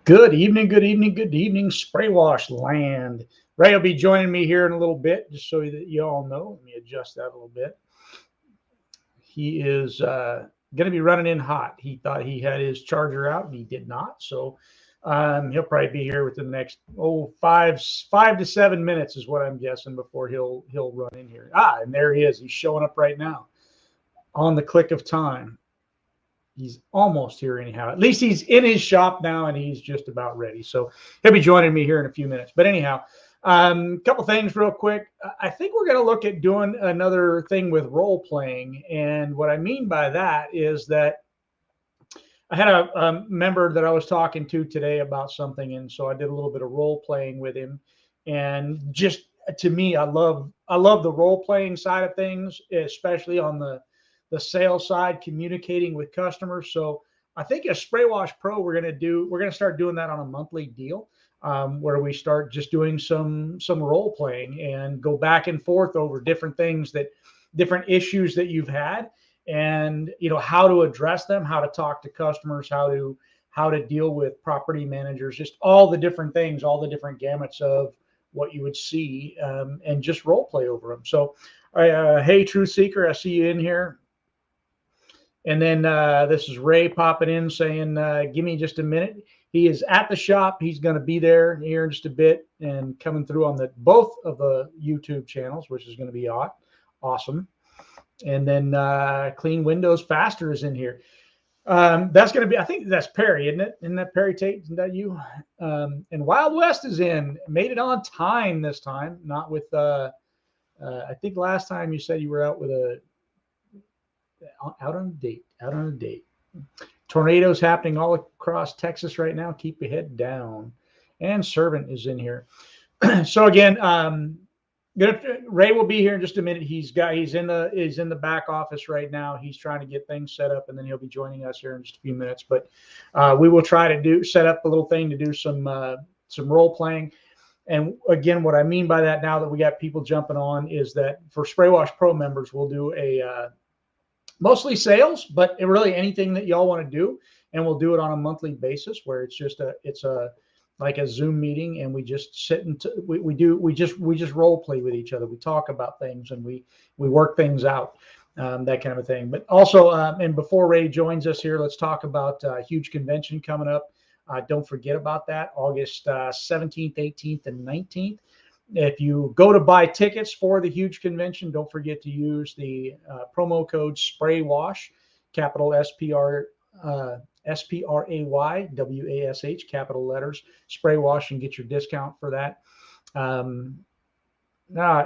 Good evening, good evening, good evening, Spray Wash land. Ray will be joining me here in a little bit, just so that you all know. Let me adjust that a little bit. He is going to be running in hot. He thought he had his charger out, and he did not. So he'll probably be here within the next 5 to 7 minutes is what I'm guessing before he'll run in here. And there he is. He's showing up right now on the click of time. He's almost here anyhow. At least he's in his shop now, and he's just about ready. So he'll be joining me here in a few minutes. But anyhow, a couple things real quick. I think we're going to look at doing another thing with role playing. And what I mean by that is that I had a member that I was talking to today about something. And so I did a little bit of role playing with him. And just to me, I love the role playing side of things, especially on the sales side, communicating with customers. So I think as Spray Wash Pro, we're going to start doing that on a monthly deal, where we start just doing some role playing and go back and forth over different issues that you've had, and how to address them, how to talk to customers, how to deal with property managers, just all the different things, all the different gamuts of what you would see, and just role play over them. So, hey, Truth Seeker, I see you in here. And then this is Ray popping in saying, give me just a minute. He is at the shop. He's going to be there here in just a bit and coming through on both of the YouTube channels, which is going to be awesome. And then Clean Windows Faster is in here. That's going to be, I think that's Perry, isn't it? Isn't that Perry Tate? Isn't that you? And Wild West is in. Made it on time this time, not with, I think last time you said you were out on a date. Tornadoes happening all across Texas right now. Keep your head down. And Servant is in here. So again, Ray will be here in just a minute. He's in the back office right now. He's trying to get things set up, and then he'll be joining us here in just a few minutes. But we will try to set up a little thing to do some role playing. And again, what I mean by that, now that we got people jumping on, is that for Spray Wash Pro members, we'll do a mostly sales, but really anything that y'all want to do, and we'll do it on a monthly basis, where it's like a Zoom meeting, and we just sit and we just role play with each other. We talk about things, and we work things out, that kind of thing. But also, and before Ray joins us here, let's talk about a huge convention coming up. Don't forget about that, August 17th, 18th, and 19th. If you go to buy tickets for the huge convention, don't forget to use the promo code SPRAYWASH, capital SPRAYWASH, capital letters, Spray Wash, and get your discount for that.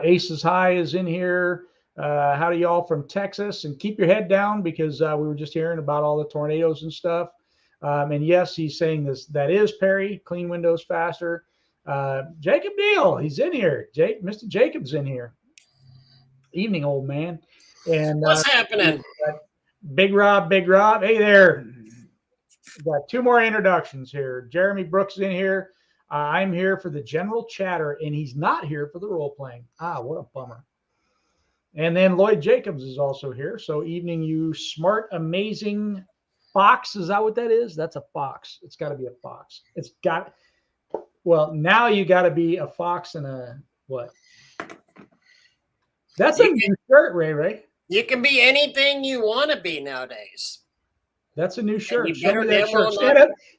Aces High is in here. Howdy y'all from Texas, and keep your head down, because we were just hearing about all the tornadoes and stuff. And yes, he's saying this. That is Perry, Clean Windows Faster. Jacob Neal, he's in here. Mr. Jacob's in here. Evening, old man. And what's happening? Big Rob. Hey there. We've got two more introductions here. Jeremy Brooks is in here. I'm here for the general chatter, and he's not here for the role playing. What a bummer. And then Lloyd Jacobs is also here. So evening, you smart, amazing fox. Is that what that is? That's a fox. It's got to be a fox. Well, now you got to be a fox and a what? That's a new shirt, Ray. You can be anything you want to be nowadays. That's a new shirt. Show me that shirt.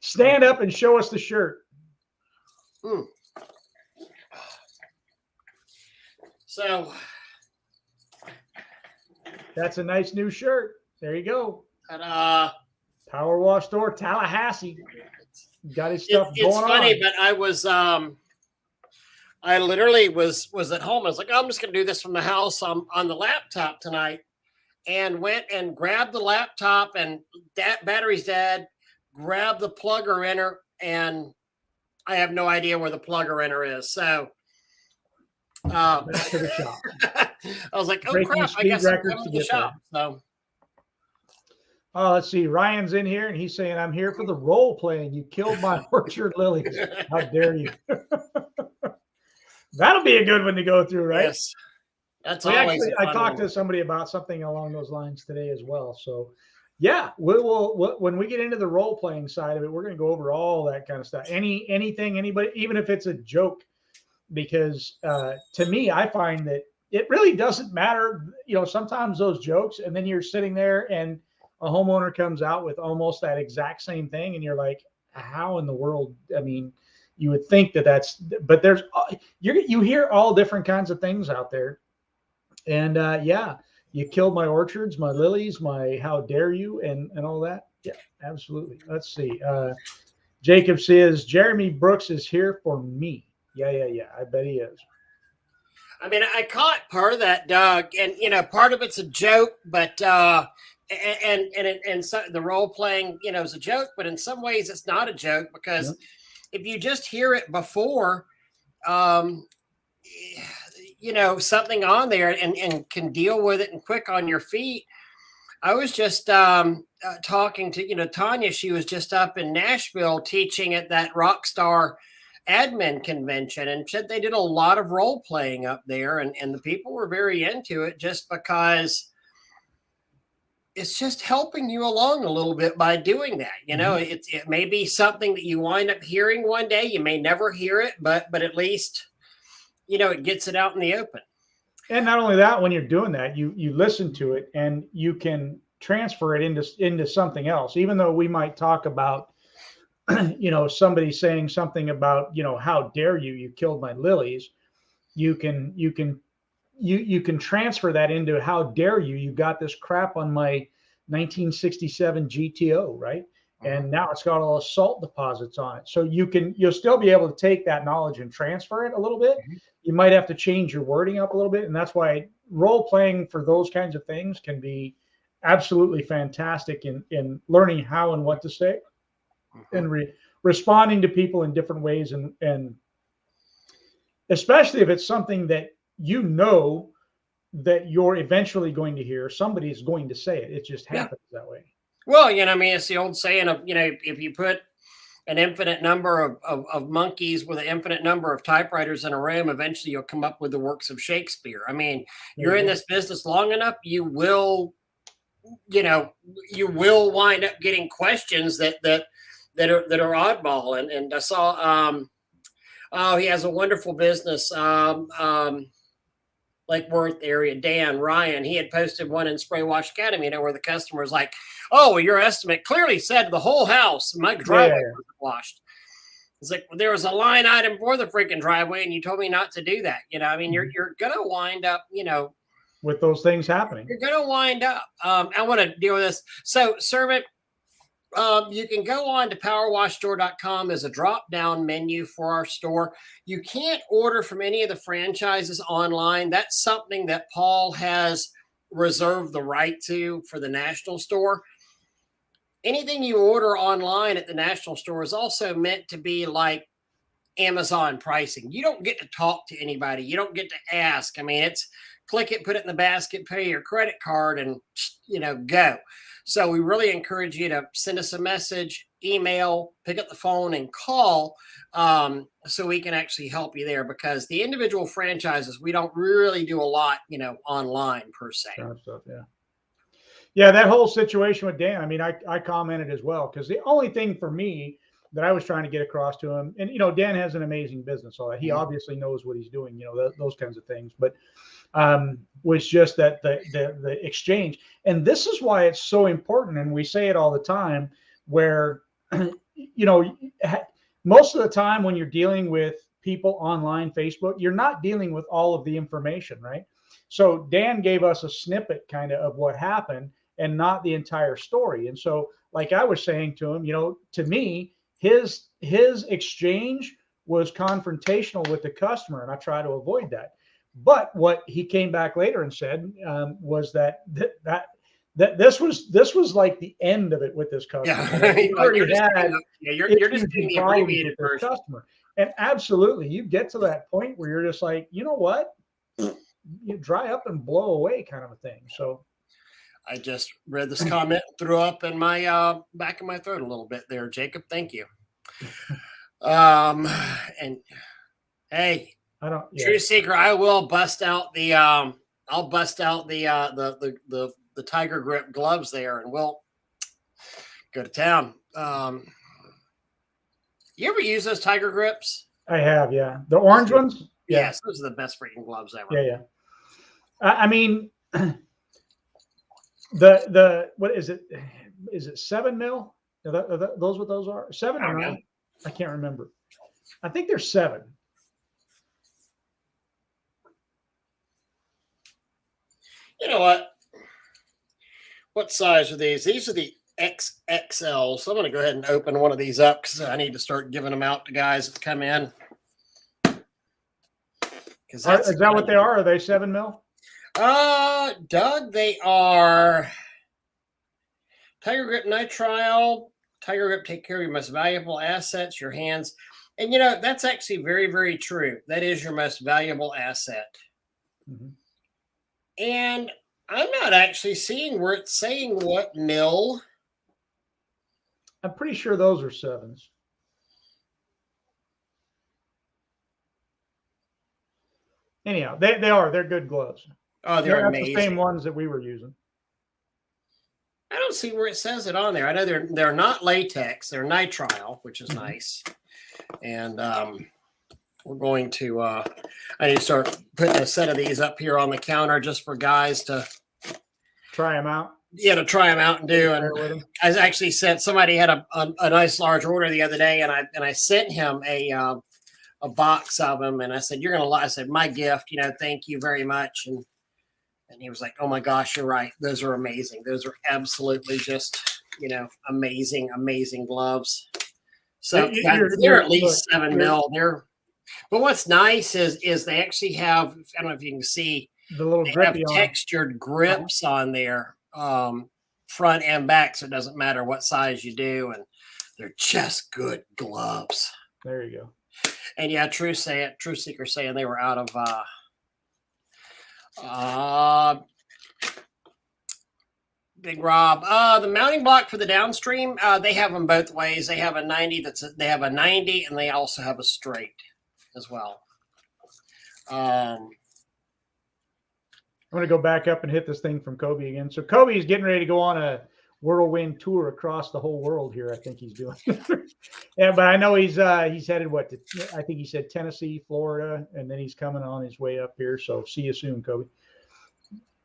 Stand up and show us the shirt. So that's a nice new shirt. There you go. Ta-da. Power Wash Store, Tallahassee. Got his stuff going on. It's funny, but I literally was at home. I was like, I'm just going to do this from the house on the laptop tonight, and went and grabbed the laptop, and that battery's dead. Grabbed the plugger inner, and I have no idea where the plugger inner is. So back to the shop. I was like, oh crap! I guess I'm going to the shop. So. Let's see. Ryan's in here, and he's saying, I'm here for the role playing. You killed my orchard lilies. How dare you? That'll be a good one to go through, right? Yes. That's always I talked to somebody about something along those lines today as well. So Yeah, when we get into the role playing side of it, we're going to go over all that kind of stuff. Anything, anybody, even if it's a joke, because to me, I find that it really doesn't matter. Sometimes those jokes, and then you're sitting there, and a homeowner comes out with almost that exact same thing, and you're like, how in the world? I mean, you would think but there's you hear all different kinds of things out there, and yeah, you killed my orchards, my lilies, my how dare you, and all that. Yeah, absolutely. Let's see. Jacob says Jeremy Brooks is here for me. Yeah. I bet he is. I mean, I caught part of that, Doug, and part of it's a joke, but and so the role playing, is a joke, but in some ways it's not a joke because if you just hear it before, um, something on there and can deal with it and quick on your feet. I was just talking to, Tanya. She was just up in Nashville teaching at that Rockstar admin convention and said they did a lot of role playing up there. And the people were very into it just because it's just helping you along a little bit by doing that. It may be something that you wind up hearing one day. You may never hear it, but at least, it gets it out in the open. And not only that, when you're doing that, you listen to it and you can transfer it into something else. Even though we might talk about, somebody saying something about, how dare you killed my lilies. You can transfer that into how dare you got this crap on my 1967 GTO, right? And now it's got all the salt deposits on it. So you'll still be able to take that knowledge and transfer it a little bit. You might have to change your wording up a little bit. And that's why role playing for those kinds of things can be absolutely fantastic in learning how and what to say and responding to people in different ways. And especially if it's something that that you're eventually going to hear, somebody's going to say it. It just happens that way. Well, it's the old saying of, if you put an infinite number of monkeys with an infinite number of typewriters in a room, eventually you'll come up with the works of Shakespeare. I mean, you're in this business long enough, you will wind up getting questions that are oddball. And I saw, he has a wonderful business, Lake Worth area, Dan Ryan, he had posted one in Spray Wash Academy, where the customer was like, oh, your estimate clearly said the whole house, my driveway was washed. It's like, well, there was a line item for the freaking driveway, and you told me not to do that. I mean, you're going to wind up, with those things happening. You're going to wind up. I want to deal with this. So, Servant, you can go on to powerwashstore.com. There's a drop-down menu for our store. You can't order from any of the franchises online. That's something that Paul has reserved the right to for the national store. Anything you order online at the national store is also meant to be like Amazon pricing. You don't get to talk to anybody. You don't get to ask. I mean, it's click it, put it in the basket, pay your credit card, and, go. So we really encourage you to send us a message, email, pick up the phone, and call so we can actually help you there, because the individual franchises, we don't really do a lot, online per se. Stuff, yeah. Yeah, that whole situation with Dan, I mean, I commented as well, because the only thing for me that I was trying to get across to him, and, Dan has an amazing business, all that. He obviously knows what he's doing, those kinds of things. But was just that the exchange. And this is why it's so important. And we say it all the time, where, most of the time when you're dealing with people online, Facebook, you're not dealing with all of the information, right? So Dan gave us a snippet kind of what happened and not the entire story. And so, like I was saying to him, to me, his exchange was confrontational with the customer, and I try to avoid that. But what he came back later and said was that this was like the end of it with this customer. You're just doing the abbreviated version. Customer. And absolutely, you get to that point where you're just like, you know what? You dry up and blow away kind of a thing. So I just read this comment, threw up in my back of my throat a little bit there, Jacob. Thank you. And hey, True Seeker, I will bust out the the Tiger Grip gloves there, and we'll go to town. You ever use those Tiger grips? I have, yeah. The orange ones? Yeah. Yes, those are the best freaking gloves ever. Yeah, yeah. I mean, what is it? Is it 7 mil? Those what those are? 7 or 9? I can't remember. I think they're 7. You know what? What size are these? These are the XXL. So I'm going to go ahead and open one of these up because I need to start giving them out to guys that come in. Is that what they are? Are they 7 mil? Doug, they are Tiger Grip Nitrile. Tiger Grip, take care of your most valuable assets, your hands. And, you know, that's actually very, very true. That is your most valuable asset. Mm-hmm. And I'm not actually seeing where it's saying what mil. I'm pretty sure those are 7s. Anyhow, they are. They're good gloves. Oh, they're amazing. The same ones that we were using. I don't see where it says it on there. I know they're not latex. They're nitrile, which is nice. And we're going to I need to start putting a set of these up here on the counter just for guys to try them out. Yeah, to try them out and do. And I actually sent somebody had a nice large order the other day, and I sent him a box of them, and I said, "You're gonna like." I said, "My gift, you know, thank you very much." And he was like, "Oh my gosh, you're right. Those are amazing. Those are absolutely just, you know, amazing, amazing gloves." So they're at least 7 mil. But what's nice is they actually have, I don't know if you can see, the little textured grips on there, front and back, so it doesn't matter what size you do, and they're just good gloves. There you go. And yeah, True Seeker saying they were out of Big Rob. The mounting block for the downstream, they have them both ways. They have a 90 they have a 90, and they also have a straight as well. I'm going to go back up and hit this thing from Kobe again. So Kobe is getting ready to go on a whirlwind tour across the whole world here. I think he's doing. Yeah, but I know he's headed I think he said Tennessee, Florida, and then he's coming on his way up here. So see you soon, Kobe.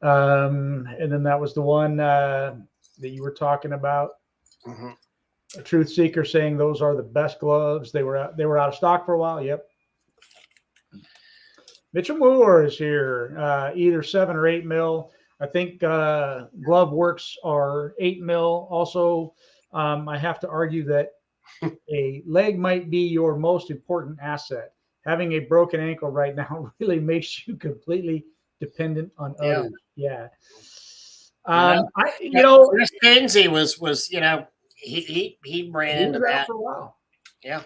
And then that was the one that you were talking about. Mm-hmm. A Truth Seeker saying those are the best gloves. They were out of stock for a while. Yep. Mitchell Moore is here, either 7 or 8 mil. I think glove works are 8 mil. Also, I have to argue that a leg might be your most important asset. Having a broken ankle right now really makes you completely dependent on others. Yeah. Chris Kinsey was you know, he ran into that for a while. Yeah.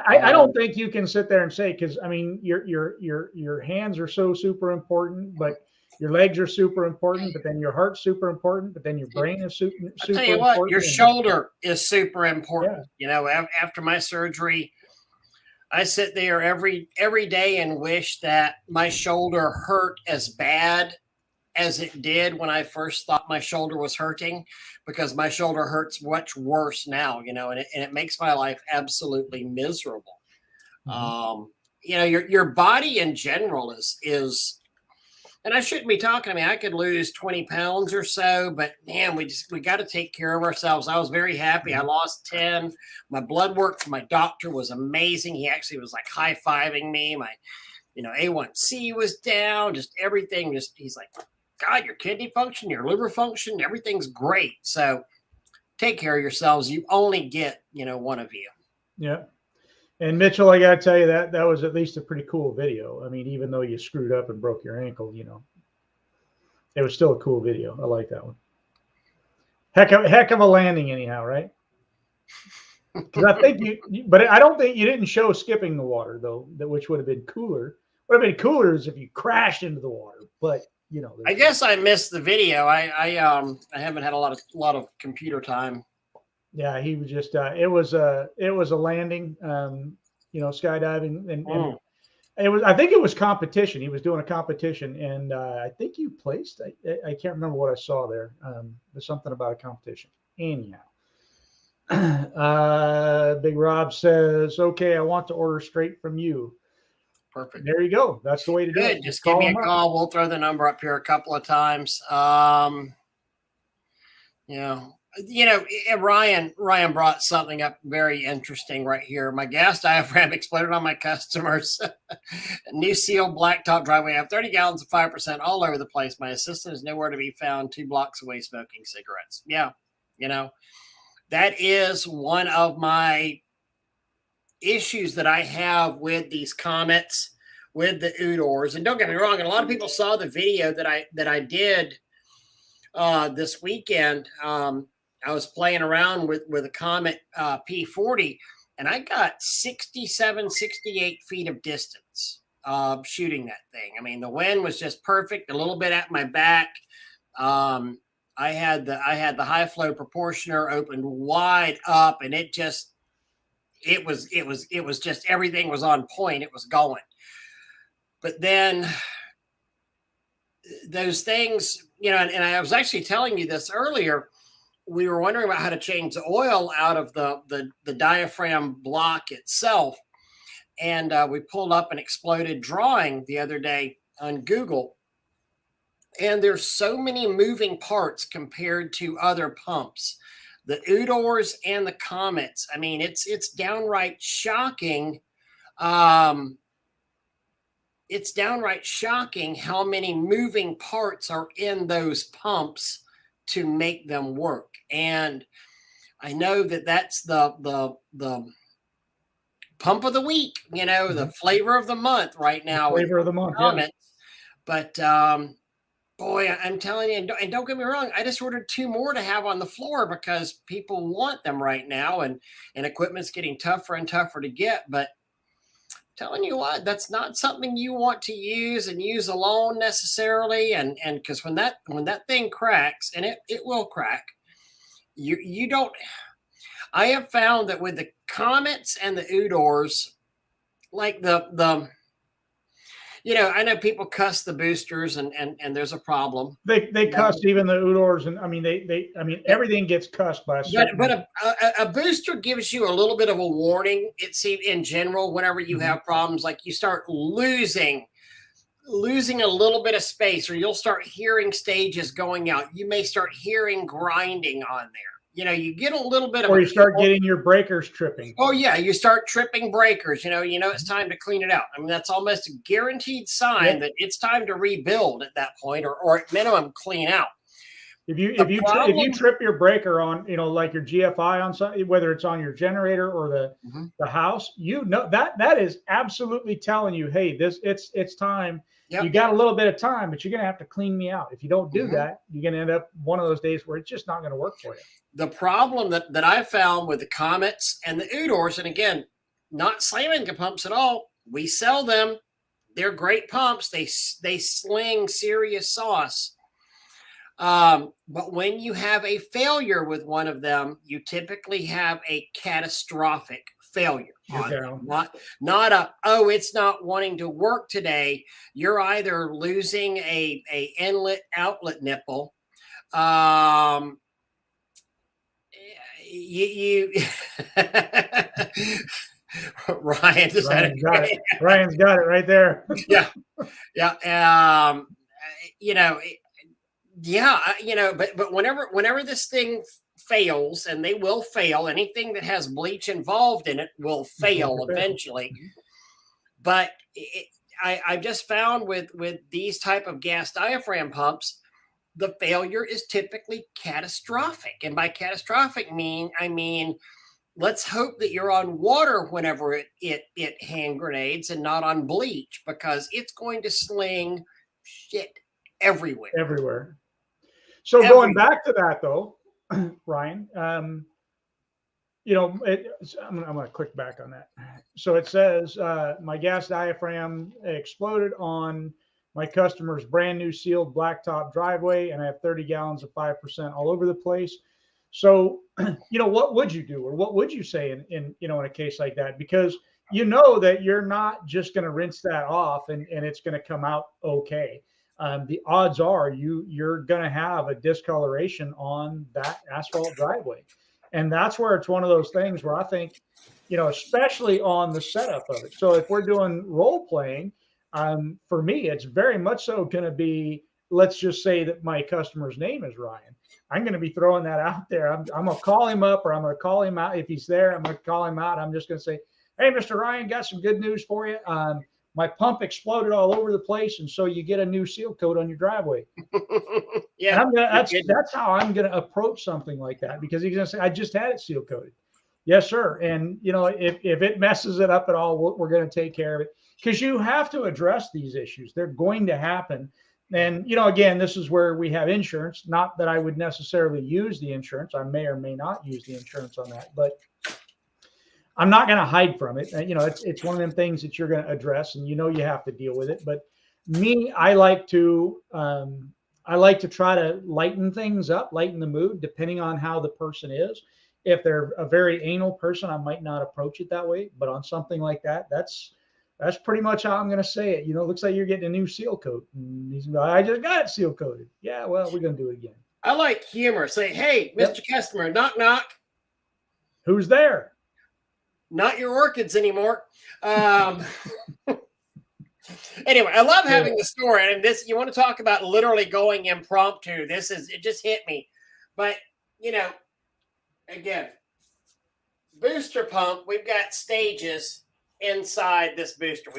I don't think you can sit there and say, because I mean your hands are so super important, but your legs are super important, but then your heart's super important, but then your brain is super important. I'll tell you what, your shoulder is super important. Yeah. You know, after my surgery, I sit there every day and wish that my shoulder hurt as bad as it did when I first thought my shoulder was hurting, because my shoulder hurts much worse now, you know, and it makes my life absolutely miserable. Mm-hmm. You know, your body in general is, and I shouldn't be talking. I mean, I could lose 20 pounds or so, but man, we got to take care of ourselves. I was very happy. I lost 10. My blood work from my doctor was amazing. He actually was like high-fiving me. My, you know, A1C was down, just everything. He's like, God, your kidney function, your liver function, everything's great. So take care of yourselves. You only get, you know, one of you. Yeah. And Mitchell, I got to tell you that was at least a pretty cool video. I mean, even though you screwed up and broke your ankle, you know, it was still a cool video. I like that one. Heck of a landing anyhow, right? Because I think but I don't think you didn't show skipping the water though, which would have been cooler. What would have been cooler is if you crashed into the water, but you know, I guess I missed the video. I haven't had a lot of computer time. Yeah, he was just it was a landing, you know, skydiving, and it was, I think it was competition. He was doing a competition, and I think you placed. I can't remember what I saw there. There's something about a competition. Anyhow, Big Rob says, okay, I want to order straight from you. Perfect. There you go. That's the way to do Good. it. Just give call me a them up. call. We'll throw the number up here a couple of times. Ryan brought something up very interesting right here. My gas diaphragm exploded on my customers. New sealed blacktop driveway. I have 30 gallons of 5% all over the place. My assistant is nowhere to be found 2 blocks away smoking cigarettes. Yeah, that is one of my issues that I have with these comets, with the Udors. And don't get me wrong, and a lot of people saw the video that I did this weekend. I was playing around with a Comet P40, and I got 67, 68 feet of distance shooting that thing. I mean, the wind was just perfect, a little bit at my back. I had the high flow proportioner opened wide up, and it was just everything was on point. It was going. But then those things, and I was actually telling you this earlier. We were wondering about how to change the oil out of the diaphragm block itself. And we pulled up an exploded drawing the other day on Google. And there's so many moving parts compared to other pumps. The Udors and the Comets. I mean, it's downright shocking. It's downright shocking how many moving parts are in those pumps to make them work. And I know that that's the pump of the week, the flavor of the month right now. The flavor of the month, comments. Yeah. But boy, I'm telling you, and don't get me wrong, I just ordered 2 more to have on the floor because people want them right now, and equipment's getting tougher and tougher to get. But telling you what, that's not something you want to use alone necessarily. And because when that thing cracks, and it will crack, you don't. I have found that with the Comets and the Udors, like I know people cuss the boosters, and there's a problem. They cuss even the Udors, and I mean everything gets cussed by a certain. But a booster gives you a little bit of a warning. It seems in general, whenever you have problems, like you start losing a little bit of space, or you'll start hearing stages going out. You may start hearing grinding on there. You get a little bit of, or you start getting your breakers tripping. Oh yeah, you start tripping breakers. It's time to clean it out. I mean, that's almost a guaranteed sign that it's time to rebuild at that point, or at minimum clean out. If you trip your breaker on, like your GFI on something, whether it's on your generator or the house, that is absolutely telling you, hey, it's time. Yep. You got a little bit of time, but you're going to have to clean me out. If you don't do that, you're going to end up one of those days where it's just not going to work for you. The problem that I found with the Comets and the Udors, and again, not slamming the pumps at all. We sell them. They're great pumps. They sling serious sauce. But when you have a failure with one of them, you typically have a catastrophic failure. Not a, oh, it's not wanting to work today. You're either losing a inlet outlet nipple. You Ryan's got it. Ryan's got it right there. Yeah. But whenever this thing fails, and they will fail, anything that has bleach involved in it will fail eventually. But I've just found with these type of gas diaphragm pumps, the failure is typically catastrophic. And by catastrophic I mean, let's hope that you're on water whenever it hand grenades and not on bleach, because it's going to sling shit everywhere. So going back to that though, Ryan, I'm going to click back on that. So it says, my gas diaphragm exploded on my customer's brand new sealed blacktop driveway, and I have 30 gallons of 5% all over the place. So, what would you do, or what would you say in a case like that? Because that you're not just going to rinse that off and it's going to come out okay. The odds are you're going to have a discoloration on that asphalt driveway. And that's where it's one of those things where I think, especially on the setup of it. So if we're doing role playing, for me, it's very much so going to be, let's just say that my customer's name is Ryan. I'm going to be throwing that out there. I'm going to call him up, or I'm going to call him out. If he's there, I'm going to call him out. I'm just going to say, hey, Mr. Ryan, got some good news for you. My pump exploded all over the place, and so you get a new seal coat on your driveway. Yeah, that's how I'm going to approach something like that, because he's going to say, I just had it seal coated. Yes, sir. And if it messes it up at all, we're going to take care of it, because you have to address these issues. They're going to happen. And again, this is where we have insurance. Not that I would necessarily use the insurance. I may or may not use the insurance on that, but I'm not going to hide from it. It's one of them things that you're going to address, and you have to deal with it. But me, I like to try to lighten things up, lighten the mood, depending on how the person is. If they're a very anal person, I might not approach it that way. But on something like that, that's pretty much how I'm going to say it. Looks like you're getting a new seal coat. And he's going, I just got it seal coated. Yeah, well, we're going to do it again. I like humor. Say, hey, Mr. Customer, knock, knock. Who's there? Not your orchids anymore. Anyway, I love having the story. And this, you want to talk about literally going impromptu. It just hit me. But, again, booster pump, we've got stages inside this booster.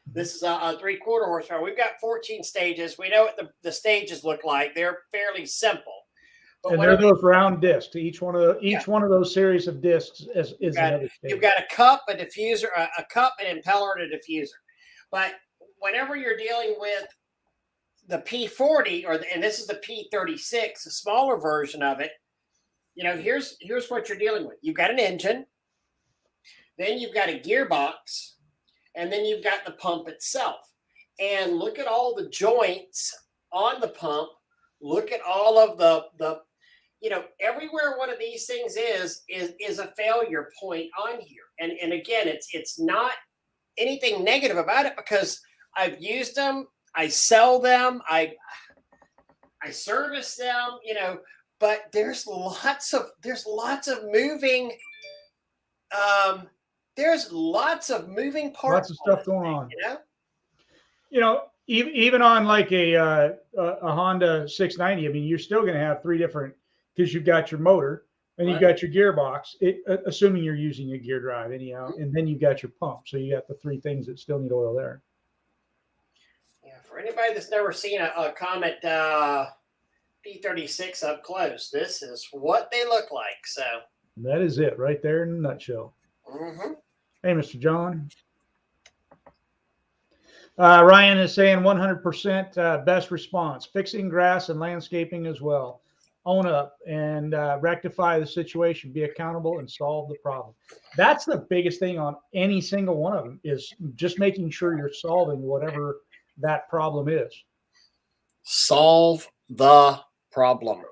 This is a 3/4 horsepower. We've got 14 stages. We know what the stages look like. They're fairly simple. But and they're those round discs. Each one of those series of discs is another stage. You've got a cup, a diffuser, a cup, an impeller, and a diffuser. But whenever you're dealing with the P40, and this is the P36, a smaller version of it, here's what you're dealing with. You've got an engine, then you've got a gearbox, and then you've got the pump itself. And look at all the joints on the pump. Look at all of the everywhere one of these things is a failure point on here. And again, it's not anything negative about it, because I've used them, I sell them, I service them, but there's lots of moving parts. Lots of stuff going on. Even on like a Honda 690, I mean, you're still going to have three different, because you've got your motor and you've got your gearbox, assuming you're using a gear drive anyhow, and then you've got your pump. So you got the three things that still need oil there. Yeah, for anybody that's never seen a Comet P36 up close, this is what they look like. So that is it right there in a nutshell. Mm-hmm. Hey, Mr. John. Ryan is saying 100% best response, fixing grass and landscaping as well. Own up and rectify the situation, be accountable, and solve the problem. That's the biggest thing on any single one of them, is just making sure you're solving whatever that problem is. Solve the problem.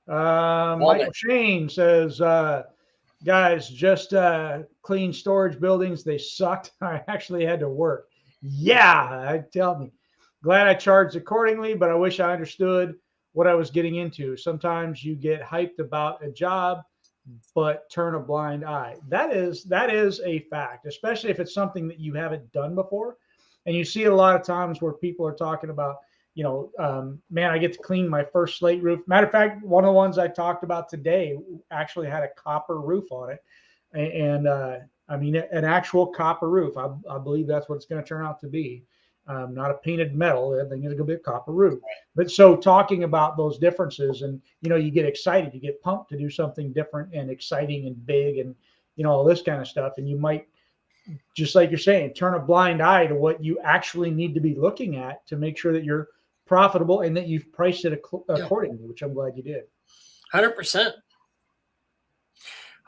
Michael Shane says, guys, just clean storage buildings. They sucked. I actually had to work. Yeah, tell me. Glad I charged accordingly, but I wish I understood what I was getting into. Sometimes you get hyped about a job, but turn a blind eye. That is a fact, especially if it's something that you haven't done before. And you see it a lot of times where people are talking about, man, I get to clean my first slate roof. Matter of fact, one of the ones I talked about today actually had a copper roof on it. And I mean, an actual copper roof. I believe that's what it's going to turn out to be. Not a painted metal. I think it's going to be a copper roof. But so talking about those differences, and, you get excited, you get pumped to do something different and exciting and big and, all this kind of stuff. And you might, just like you're saying, turn a blind eye to what you actually need to be looking at to make sure that you're profitable and that you've priced it accordingly, which I'm glad you did. 100%.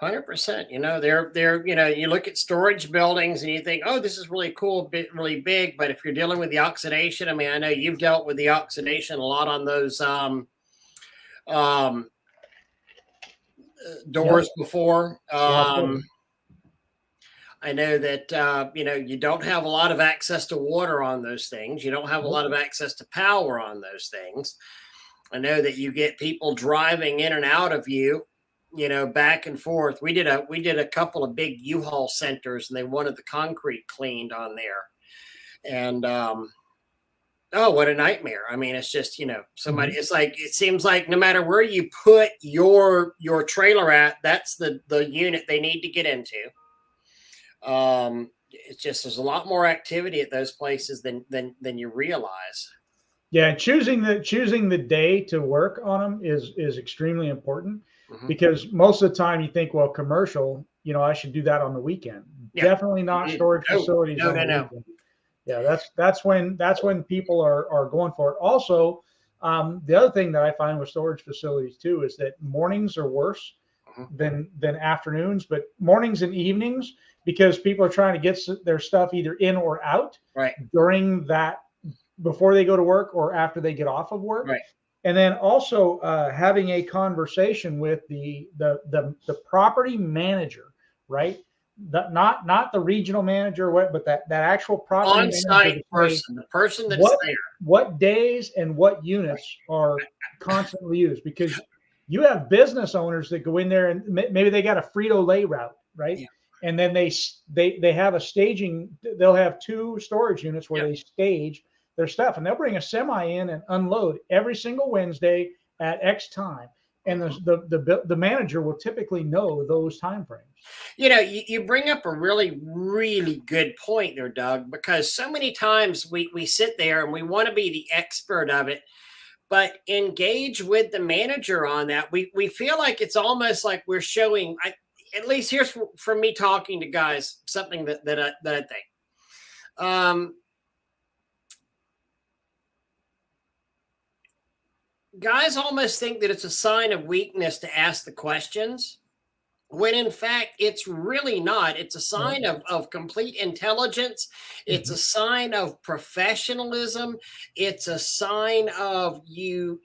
100%. They're you look at storage buildings and you think, oh, this is really cool, really big. But if you're dealing with the oxidation, I mean, I know you've dealt with the oxidation a lot on those doors before. I know that, you don't have a lot of access to water on those things. You don't have a lot of access to power on those things. I know that you get people driving in and out of you back and forth. We did a couple of big U-Haul centers, and they wanted the concrete cleaned on there. And oh, what a nightmare. I mean, it's just, somebody, it's like, it seems like no matter where you put your trailer at, that's the unit they need to get into. It's just, there's a lot more activity at those places than you realize. Yeah, choosing the day to work on them is extremely important, because most of the time you think, well, commercial, I should do that on the weekend. Yeah. Definitely not storage facilities on the weekend. Yeah, that's when people are going for it. Also, the other thing that I find with storage facilities too is that mornings are worse than afternoons, but mornings and evenings, because people are trying to get their stuff either in or out during that, before they go to work or after they get off of work. Right. And then also having a conversation with the property manager, right? Not the regional manager, but that actual property on-site person, the person that's there. What days and what units are constantly used? Because you have business owners that go in there and maybe they got a Frito-Lay route, right? Yeah. And then they have a staging. They'll have 2 storage units where they stage their stuff, and they'll bring a semi in and unload every single Wednesday at X time. And the manager will typically know those time frames. You bring up a really, really good point there, Doug, because so many times we sit there and we want to be the expert of it, but engage with the manager on that. We feel like it's almost like we're showing, at least here's from me talking to guys, something that I think. Guys almost think that it's a sign of weakness to ask the questions, when in fact it's really not. It's a sign of complete intelligence. It's a sign of professionalism. It's a sign of you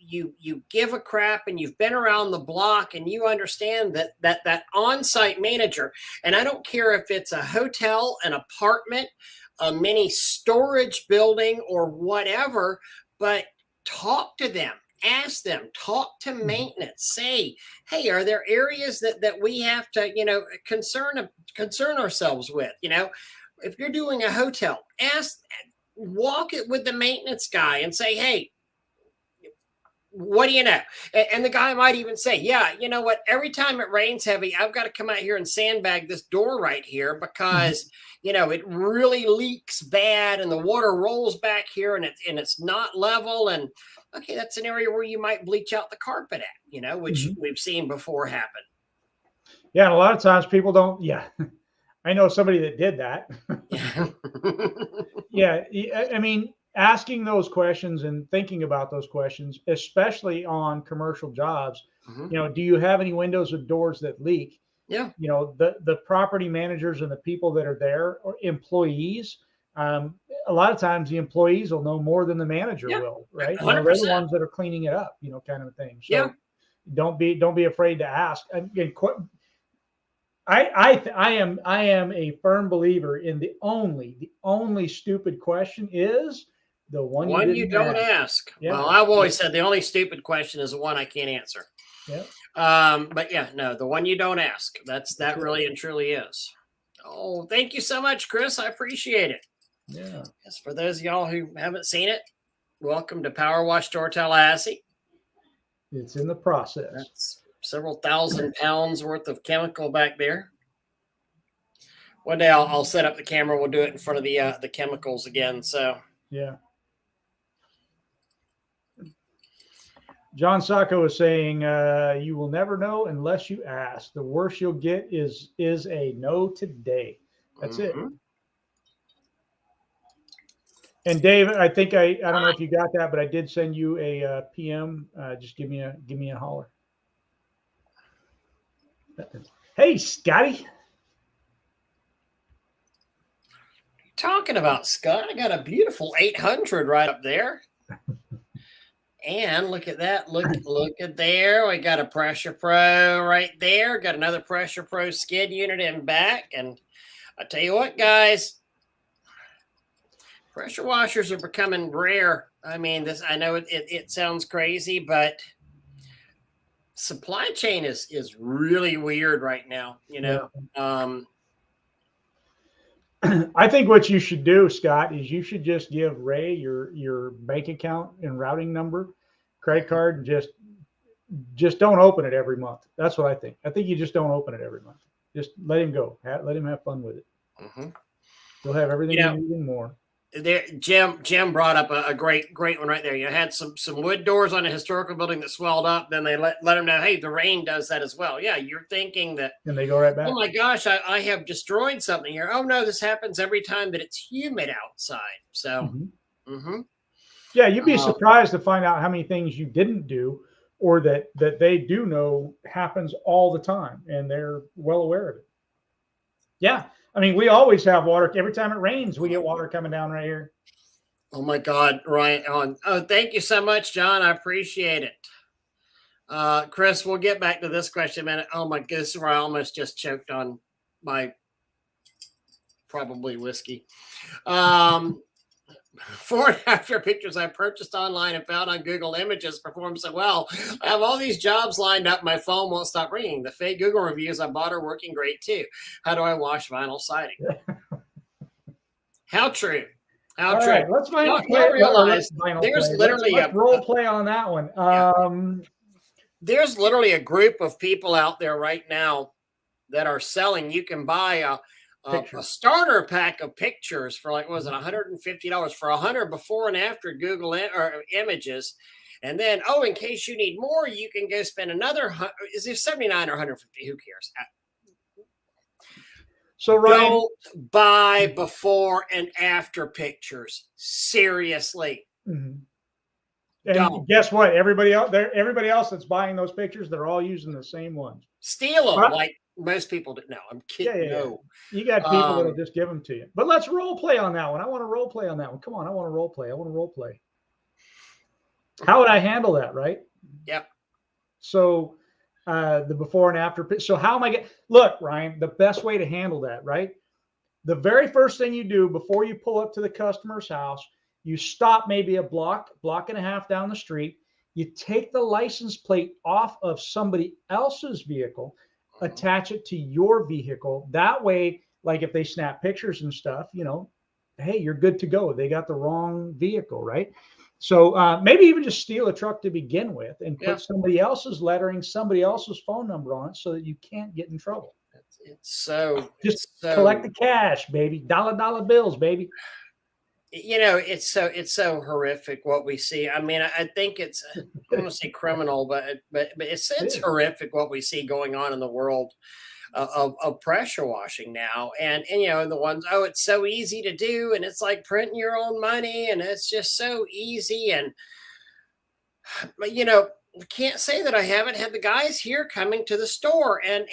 give a crap, and you've been around the block, and you understand that on-site manager, and I don't care if it's a hotel, an apartment, a mini storage building, or whatever, but talk to them. Ask them, talk to maintenance, say, hey, are there areas that we have to, concern ourselves with? If you're doing a hotel, walk it with the maintenance guy and say, hey, what do you know? And the guy might even say, yeah, you know what? Every time it rains heavy, I've got to come out here and sandbag this door right here because, it really leaks bad and the water rolls back here and it's not level. And okay, that's an area where you might bleach out the carpet at, which we've seen before happen. Yeah. And a lot of times people don't. Yeah. I know somebody that did that. Yeah. I mean, asking those questions and thinking about those questions, especially on commercial jobs, do you have any windows or doors that leak? Yeah. The property managers and the people that are there, or employees, a lot of times the employees will know more than the manager will, right? They're the ones that are cleaning it up, kind of thing. So don't be afraid to ask. I am a firm believer in the only stupid question is the one you don't ask. Yeah. Well, I've always said the only stupid question is the one I can't answer. Yeah. But yeah, no, the one you don't ask. That really and truly is. Oh, thank you so much, Chris. I appreciate it. Yeah. Yes, for those of y'all who haven't seen it, welcome to Power Wash Store Tallahassee. It's in the process. That's several thousand pounds worth of chemical back there. One day I'll set up the camera. We'll do it in front of the chemicals again. So yeah. John Sacco is saying, you will never know unless you ask. The worst you'll get is a no today. That's it. And Dave, I think I don't know if you got that, but I did send you a PM. Just give me a holler. Hey, Scotty. Talking about, Scott, I got a beautiful 800 right up there. And look at that. Look at there. We got a Pressure Pro right there. Got another Pressure Pro skid unit in back. And I tell you what, guys, pressure washers are becoming rare. I mean, I know it sounds crazy, but supply chain is really weird right now, I think what you should do, Scott, is you should just give Ray your bank account and routing number, credit card, and just don't open it every month. That's what I think. I think you just don't open it every month. Just let him go. Let him have fun with it. He'll have everything you need and more. There, Jim brought up a great one right there. You had some wood doors on a historical building that swelled up. Then they let them know, hey, the rain does that as well. Yeah, you're thinking that, and they go right back. Oh my gosh, I have destroyed something here. Oh no, this happens every time that it's humid outside. So, yeah, you'd be surprised to find out how many things you didn't do, or that they do know happens all the time, and they're well aware of it. Yeah. I mean, we always have water. Every time it rains, we get water coming down right here. Oh my God, right on. Oh, thank you so much, John. I appreciate it. Chris, we'll get back to this question in a minute. Oh my goodness, where I almost just choked on my probably whiskey. Before and after pictures I purchased online and found on Google Images perform so well. I have all these jobs lined up. My phone won't stop ringing. The fake Google reviews I bought are working great too. How do I wash vinyl siding? How true. How true. Right, let's realize there's literally let's role play on that one. There's literally a group of people out there right now that are selling. You can buy a starter pack of pictures for like, was it $150 for 100 before and after Google or images. And then, in case you need more, you can go spend another, is it 79 or 150? Who cares? So Ryan, don't buy before and after pictures. Seriously. And guess what? Everybody else that's buying those pictures, they're all using the same ones. Steal them, like most people do. No, I'm kidding. Yeah. No. You got people that'll just give them to you. But let's role play on that one. I want to role play on that one. Come on, I want to role play. How would I handle that, right? Yep. So the before and after. So how am I getting? Look, Ryan, the best way to handle that, right? The very first thing you do before you pull up to the customer's house, you stop maybe a block and a half down the street. You take the license plate off of somebody else's vehicle, attach it to your vehicle. That way, like if they snap pictures and stuff, hey, you're good to go. They got the wrong vehicle, right? So maybe even just steal a truck to begin with and put somebody else's lettering, somebody else's phone number on it so that you can't get in trouble. Just collect the cash, baby. Dollar bills, baby. It's so horrific what we see. I mean, I think it's, I don't want to say criminal, but it's horrific what we see going on in the world of pressure washing now. And the ones, it's so easy to do. And it's like printing your own money and it's just so easy. And, I can't say that I haven't had the guys here coming to the store and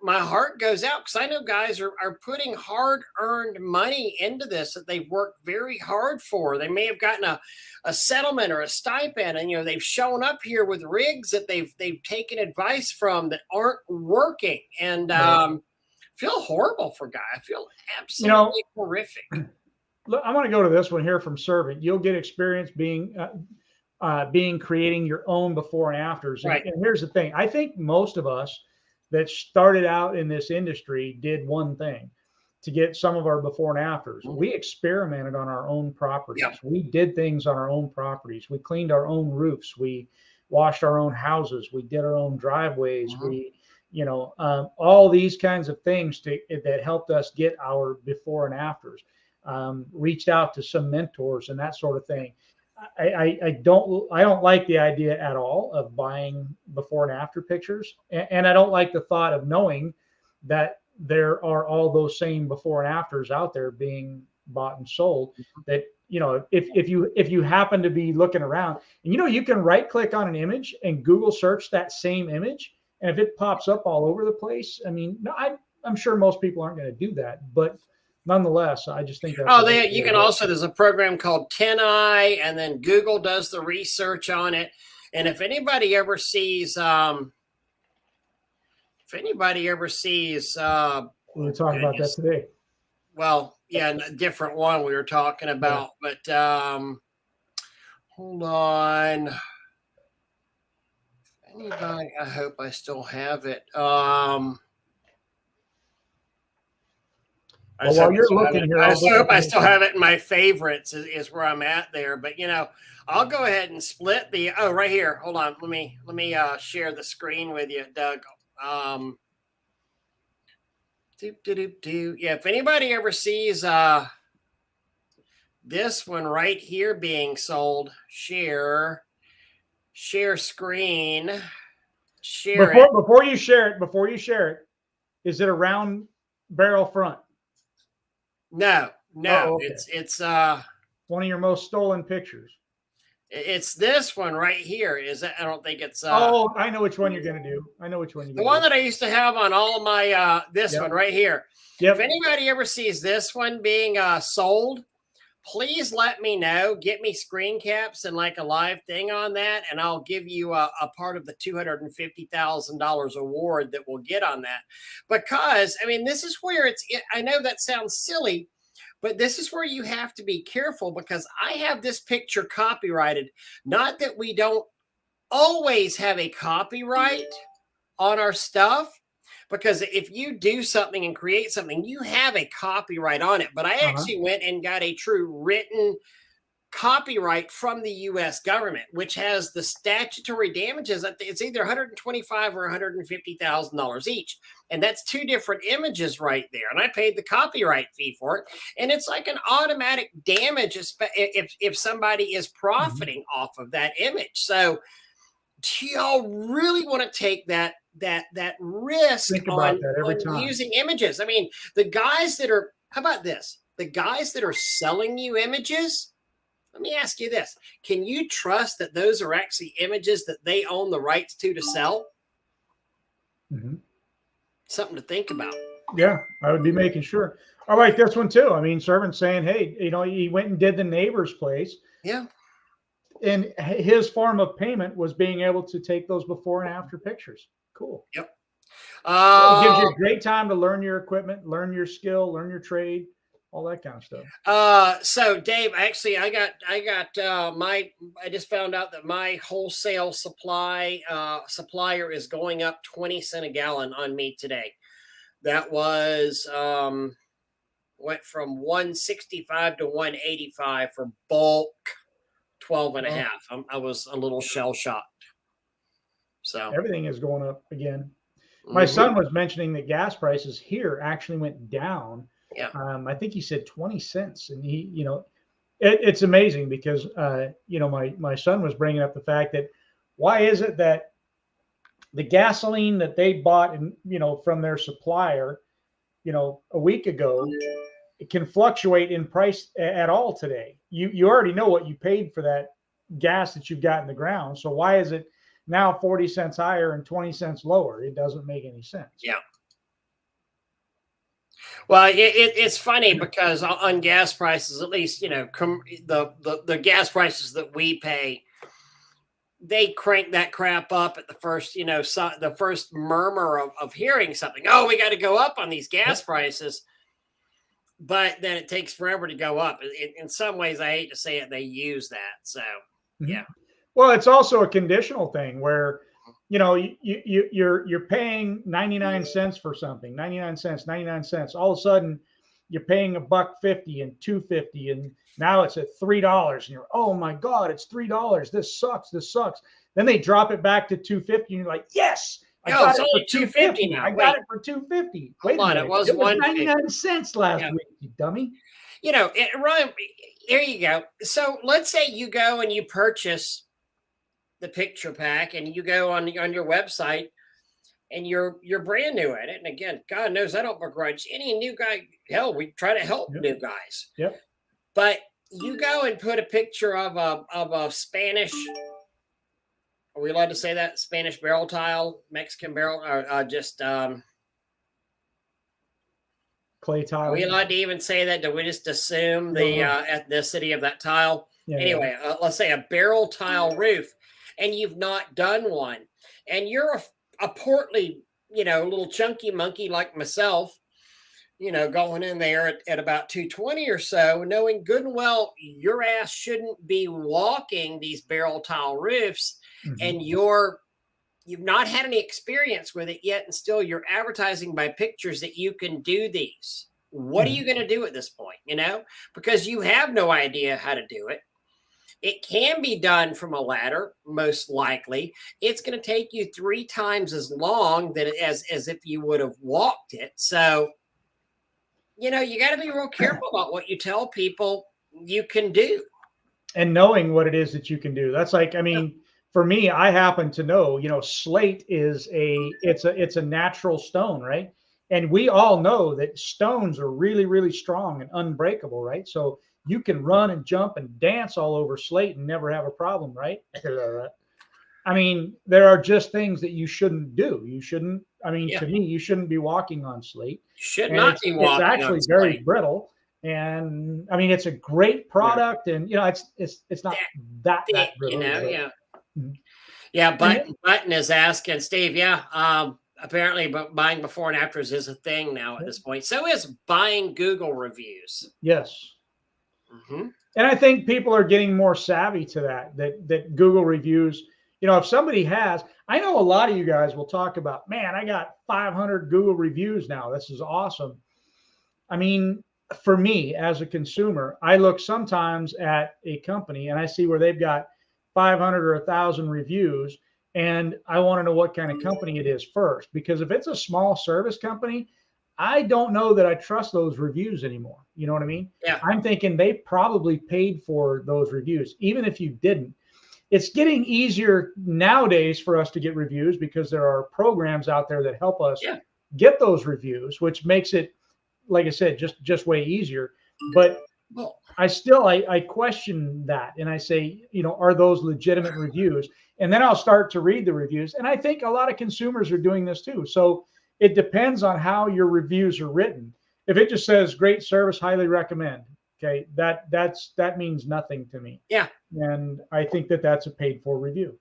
my heart goes out because I know guys are putting hard-earned money into this that they've worked very hard for. They may have gotten a settlement or a stipend and they've shown up here with rigs that they've taken advice from that aren't working and feel horrible for guys. I feel absolutely horrific. Look, I'm going to go to this one here from Servant. You'll get experience creating your own before and afters. Right. And here's the thing. I think most of us that started out in this industry did one thing to get some of our before and afters. We experimented on our own properties. Yeah. We did things on our own properties. We cleaned our own roofs. We washed our own houses. We did our own driveways. We, all these kinds of things that helped us get our before and afters. Reached out to some mentors and that sort of thing. I don't like the idea at all of buying before and after pictures. And I don't like the thought of knowing that there are all those same before and afters out there being bought and sold that, if you happen to be looking around and, you can right click on an image and Google search that same image. And if it pops up all over the place, I mean, no, I'm sure most people aren't going to do that, but nonetheless, I just think that's you can also, there's a program called 10i and then Google does the research on it. And if anybody ever sees, we were talking about that today. Well, yeah, a different one we were talking about, but hold on. Anybody? I hope I still have it. Well, while you're looking here, I I'll just look hope I at still have it in my favorites is where I'm at there. But I'll go ahead and split the. Oh, right here. Hold on. Let me share the screen with you, Doug. Yeah. If anybody ever sees this one right here being sold, share screen, share it. Before you share it, is it a round barrel front? No. Oh, okay. It's one of your most stolen pictures. It's this one right here. Is that? I don't think it's. Oh, I know which one you're gonna do. I know which one you're the one that I used to have on all of my. This one right here. Yep. If anybody ever sees this one being sold, please let me know. Get me screen caps and like a live thing on that, and I'll give you a part of the $250,000 award that we'll get on that. Because I mean, this is where I know that sounds silly, but this is where you have to be careful because I have this picture copyrighted. Not that we don't always have a copyright on our stuff, because if you do something and create something, you have a copyright on it. But I actually went and got a true written copyright from the U.S. government, which has the statutory damages. It's either $125,000 or $150,000 each, and that's two different images right there. And I paid the copyright fee for it, and it's like an automatic damage if somebody is profiting off of that image. So, do y'all really want to take that risk on using images? I mean, the guys that are, how about this? The guys that are selling you images, let me ask you this. Can you trust that those are actually images that they own the rights to sell? Something to think about. Yeah, I would be making sure. I like this one too. I mean, servant saying, hey, he went and did the neighbor's place. Yeah. And his form of payment was being able to take those before and after pictures. Cool. Yep. It gives you a great time to learn your equipment, learn your skill, learn your trade, all that kind of stuff. So Dave, actually, I just found out that my wholesale supplier is going up 20 cents a gallon on me today. That was went from 165 to 185 for bulk 12 and a half. I was a little shell shocked. So everything is going up again. My son was mentioning that gas prices here actually went down. Yeah. I think he said 20 cents, and it's amazing because my son was bringing up the fact that why is it that the gasoline that they bought from their supplier, a week ago, it can fluctuate in price at all today. You already know what you paid for that gas that you've got in the ground. So why is it now 40 cents higher and 20 cents lower? It doesn't make any sense. Yeah. Well, it's funny because on gas prices, at least, the gas prices that we pay, they crank that crap up at the first, the first murmur of hearing something. Oh, we got to go up on these gas prices. But then it takes forever to go up. In some ways, I hate to say it, they use that. So, yeah. Well, it's also a conditional thing where, you're paying 99 cents for something, 99 cents. All of a sudden, you're paying $1.50 and $2.50, and now it's at $3. And you're, oh my God, it's $3. This sucks. Then they drop it back to $2.50, and you're like, yes. I got it for $2.50 now. I got it for $2.50. Wait a minute. It was 99 cents last week, you dummy. Ryan, here you go. So let's say you go and you purchase the picture pack, and you go on your website, and you're brand new at it. And again, God knows I don't begrudge any new guy. Hell, we try to help new guys. Yep. But you go and put a picture of a Spanish. Are we allowed to say that? Spanish barrel tile, Mexican barrel, or just clay tile? Are we allowed to even say that? Do we just assume the ethnicity of that tile? Yeah, anyway, let's say a barrel tile roof, and you've not done one, and you're a portly, little chunky monkey like myself, going in there at about 220 or so, knowing good and well your ass shouldn't be walking these barrel tile roofs. And you're you've not had any experience with it yet, and still you're advertising by pictures that you can do these. What are you going to do at this point? Because you have no idea how to do it. It can be done from a ladder, most likely. It's going to take you 3 times as long as if you would have walked it. So, you got to be real careful about what you tell people you can do. And knowing what it is that you can do. That's like, I mean, for me, I happen to know, slate is it's a natural stone, right? And we all know that stones are really, really strong and unbreakable, right? So you can run and jump and dance all over slate and never have a problem, right? I mean, there are just things that you shouldn't do. You shouldn't, I mean, to me, you shouldn't be walking on slate. Should And not be walking it's actually on very slate. brittle. And I mean, it's a great product, and it's not that brittle. Yeah. Button is asking Steve. Yeah. Apparently, but buying before and afters is a thing now at this point. So is buying Google reviews. Yes. And I think people are getting more savvy to that Google reviews. If somebody has, I know a lot of you guys will talk about, man, I got 500 Google reviews now. This is awesome. I mean, for me as a consumer, I look sometimes at a company and I see where they've got 500 or 1,000 reviews, and I want to know what kind of company it is first. Because if it's a small service company, I don't know that I trust those reviews anymore. You know what I mean? Yeah. I'm thinking they probably paid for those reviews, even if you didn't. It's getting easier nowadays for us to get reviews because there are programs out there that help us get those reviews, which makes it, like I said, just way easier. But I question that, and I say, are those legitimate reviews? And then I'll start to read the reviews, and I think a lot of consumers are doing this too. So it depends on how your reviews are written. If it just says great service, highly recommend, okay, that means nothing to me. Yeah. And I think that's a paid for review.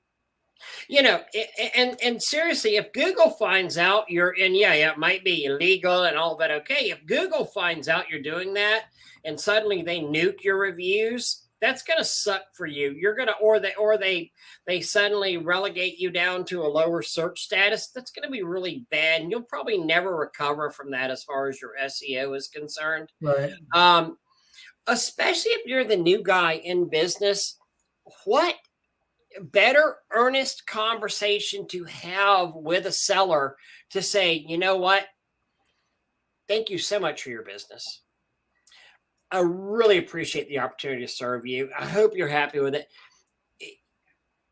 And seriously, if Google finds out it might be illegal and all that. Okay, if Google finds out you're doing that and suddenly they nuke your reviews, that's going to suck for you. You're going to, or they suddenly relegate you down to a lower search status. That's going to be really bad, and you'll probably never recover from that as far as your SEO is concerned. Right. Especially if you're the new guy in business, what better earnest conversation to have with a seller to say, you know what? Thank you so much for your business. I really appreciate the opportunity to serve you. I hope you're happy with it.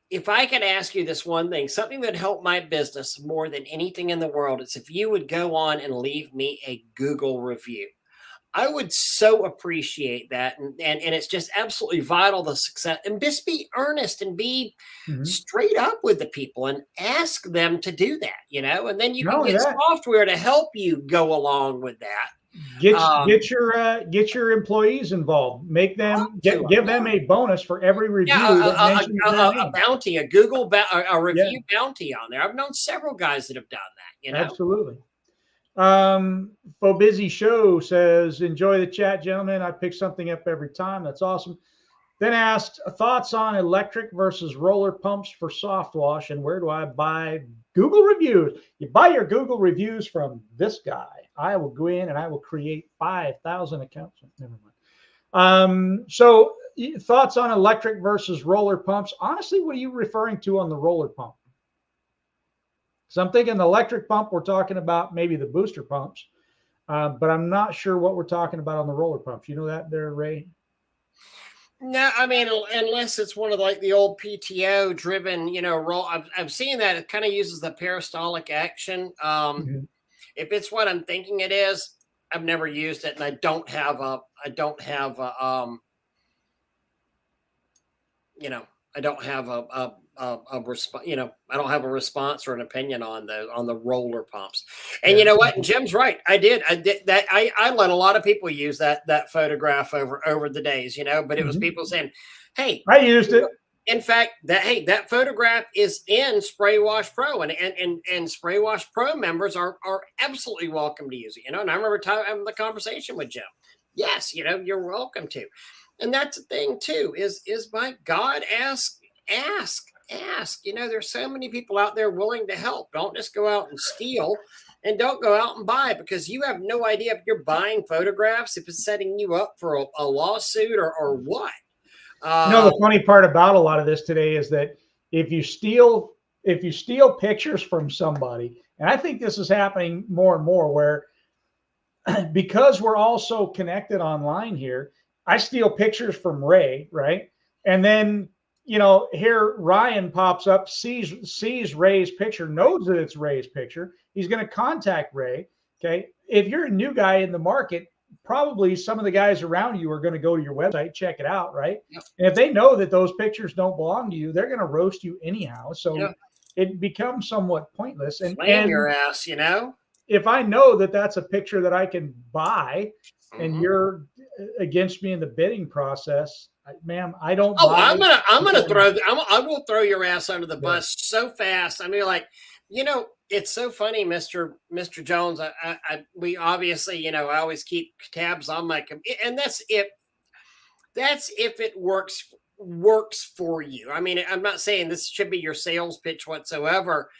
If I could ask you this one thing, something that helped my business more than anything in the world, it's if you would go on and leave me a Google review. I would so appreciate that. And it's just absolutely vital to success. And just be earnest and be straight up with the people and ask them to do that, and then you can get software to help you go along with that. Get your employees involved. Make them give them a bonus for every review. A bounty, a Google a review bounty on there. I've known several guys that have done that. Absolutely. Busy Show says, enjoy the chat, gentlemen. I pick something up every time. That's awesome. Then asked thoughts on electric versus roller pumps for soft wash, and where do I buy Google reviews? You buy your Google reviews from this guy. I will go in and I will create 5,000 accounts. Never mind. So thoughts on electric versus roller pumps. Honestly, what are you referring to on the roller pump? So I'm thinking the electric pump, we're talking about maybe the booster pumps, but I'm not sure what we're talking about on the roller pumps. You know that there, Ray? No, I mean, unless it's one of like the old PTO driven, roll. I've seen that it kind of uses the peristaltic action. If it's what I'm thinking it is, I've never used it, and I don't have a response. I don't have a response or an opinion on the roller pumps. And you know what? And Jim's right. I did that. I let a lot of people use that photograph over the days, but it was people saying, "Hey, I used it." In fact, that photograph is in Spray Wash Pro, and Spray Wash Pro members are absolutely welcome to use it. And I remember having the conversation with Jim. Yes, you're welcome to. And that's the thing too. Is by God, ask. ask. There's so many people out there willing to help. Don't just go out and steal, and don't go out and buy, because you have no idea if you're buying photographs, if it's setting you up for a lawsuit or what. The funny part about a lot of this today is that if you steal pictures from somebody, and I think this is happening more and more, where because we're all so connected online here, I steal pictures from Ray, right? And then, here Ryan pops up, sees Ray's picture, knows that it's Ray's picture. He's going to contact Ray. Okay. If you're a new guy in the market, probably some of the guys around you are going to go to your website, check it out, right? Yep. And if they know that those pictures don't belong to you, they're going to roast you anyhow. So Yep. it becomes somewhat pointless. And your ass, if I know that that's a picture that I can buy, and Mhm. you're against me in the bidding process, ma'am, I don't. Oh, I will throw your ass under the bus so fast. I mean, it's so funny, Mr. Jones. We obviously, I always keep tabs on my computer, and that's if it works for you. I mean, I'm not saying this should be your sales pitch whatsoever,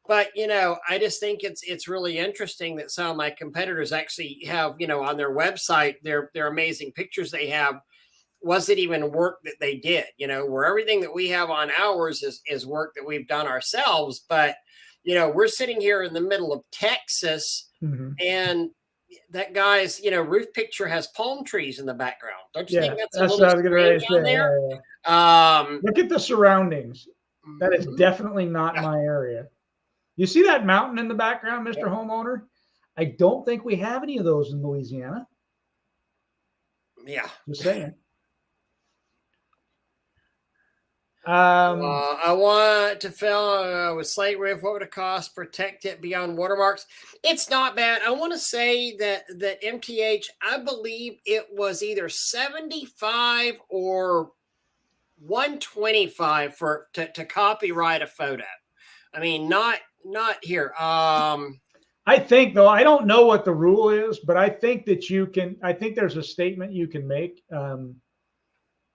but I just think it's really interesting that some of my competitors actually have, on their website, their amazing pictures they have wasn't even work that they did, where everything that we have on ours is work that we've done ourselves. But, we're sitting here in the middle of Texas, Mm-hmm. and that guy's, roof picture has palm trees in the background. Don't you think that's a what little I was gonna strange down there? Yeah. Look at the surroundings. That is definitely not my area. You see that mountain in the background, Mr. Homeowner? I don't think we have any of those in Louisiana. Yeah. Just saying. I want to fill with slate roof. What would it cost? Protect it beyond watermarks. It's not bad. I want to say that MTH, I believe it was either 75 or 125 to copyright a photo. I mean, not here. I think, though, I don't know what the rule is, but I think that you can. I think there's a statement you can make.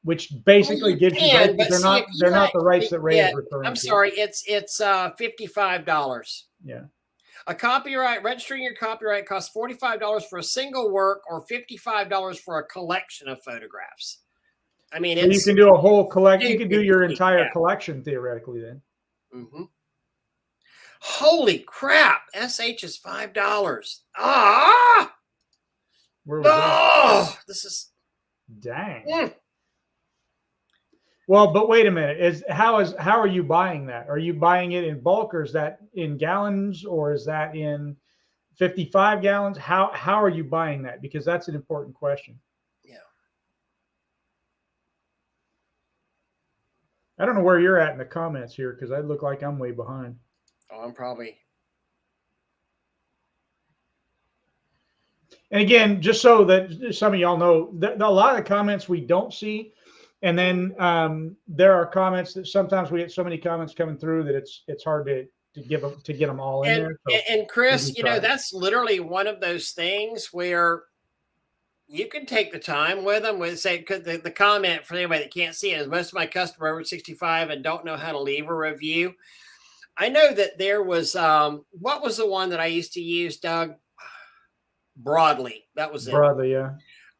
Which basically gives you rights, but they're not the rights that Ray is referring to. I'm sorry, it's $55. Yeah. A copyright, registering your copyright costs $45 for a single work or $55 for a collection of photographs. I mean, so you can do a whole collection. You can do your entire collection theoretically then. Mm-hmm. Holy crap! SH is $5. Ah! This is dang. Well, but wait a minute. How are you buying that? Are you buying it in bulk, or is that in gallons, or is that in 55 gallons? How are you buying that? Because that's an important question. Yeah. I don't know where you're at in the comments here, because I look like I'm way behind. Oh, I'm probably. And again, just so that some of y'all know, a lot of the comments we don't see. And then there are comments that sometimes we get so many comments coming through that it's hard to get them all in there. So and Chris, that's literally one of those things where you can take the time with them. With say, because the comment for anybody that can't see it is most of my customers over 65 and don't know how to leave a review. I know that there was what was the one that I used to use, Doug? Broadly, that was it. Broadly, yeah.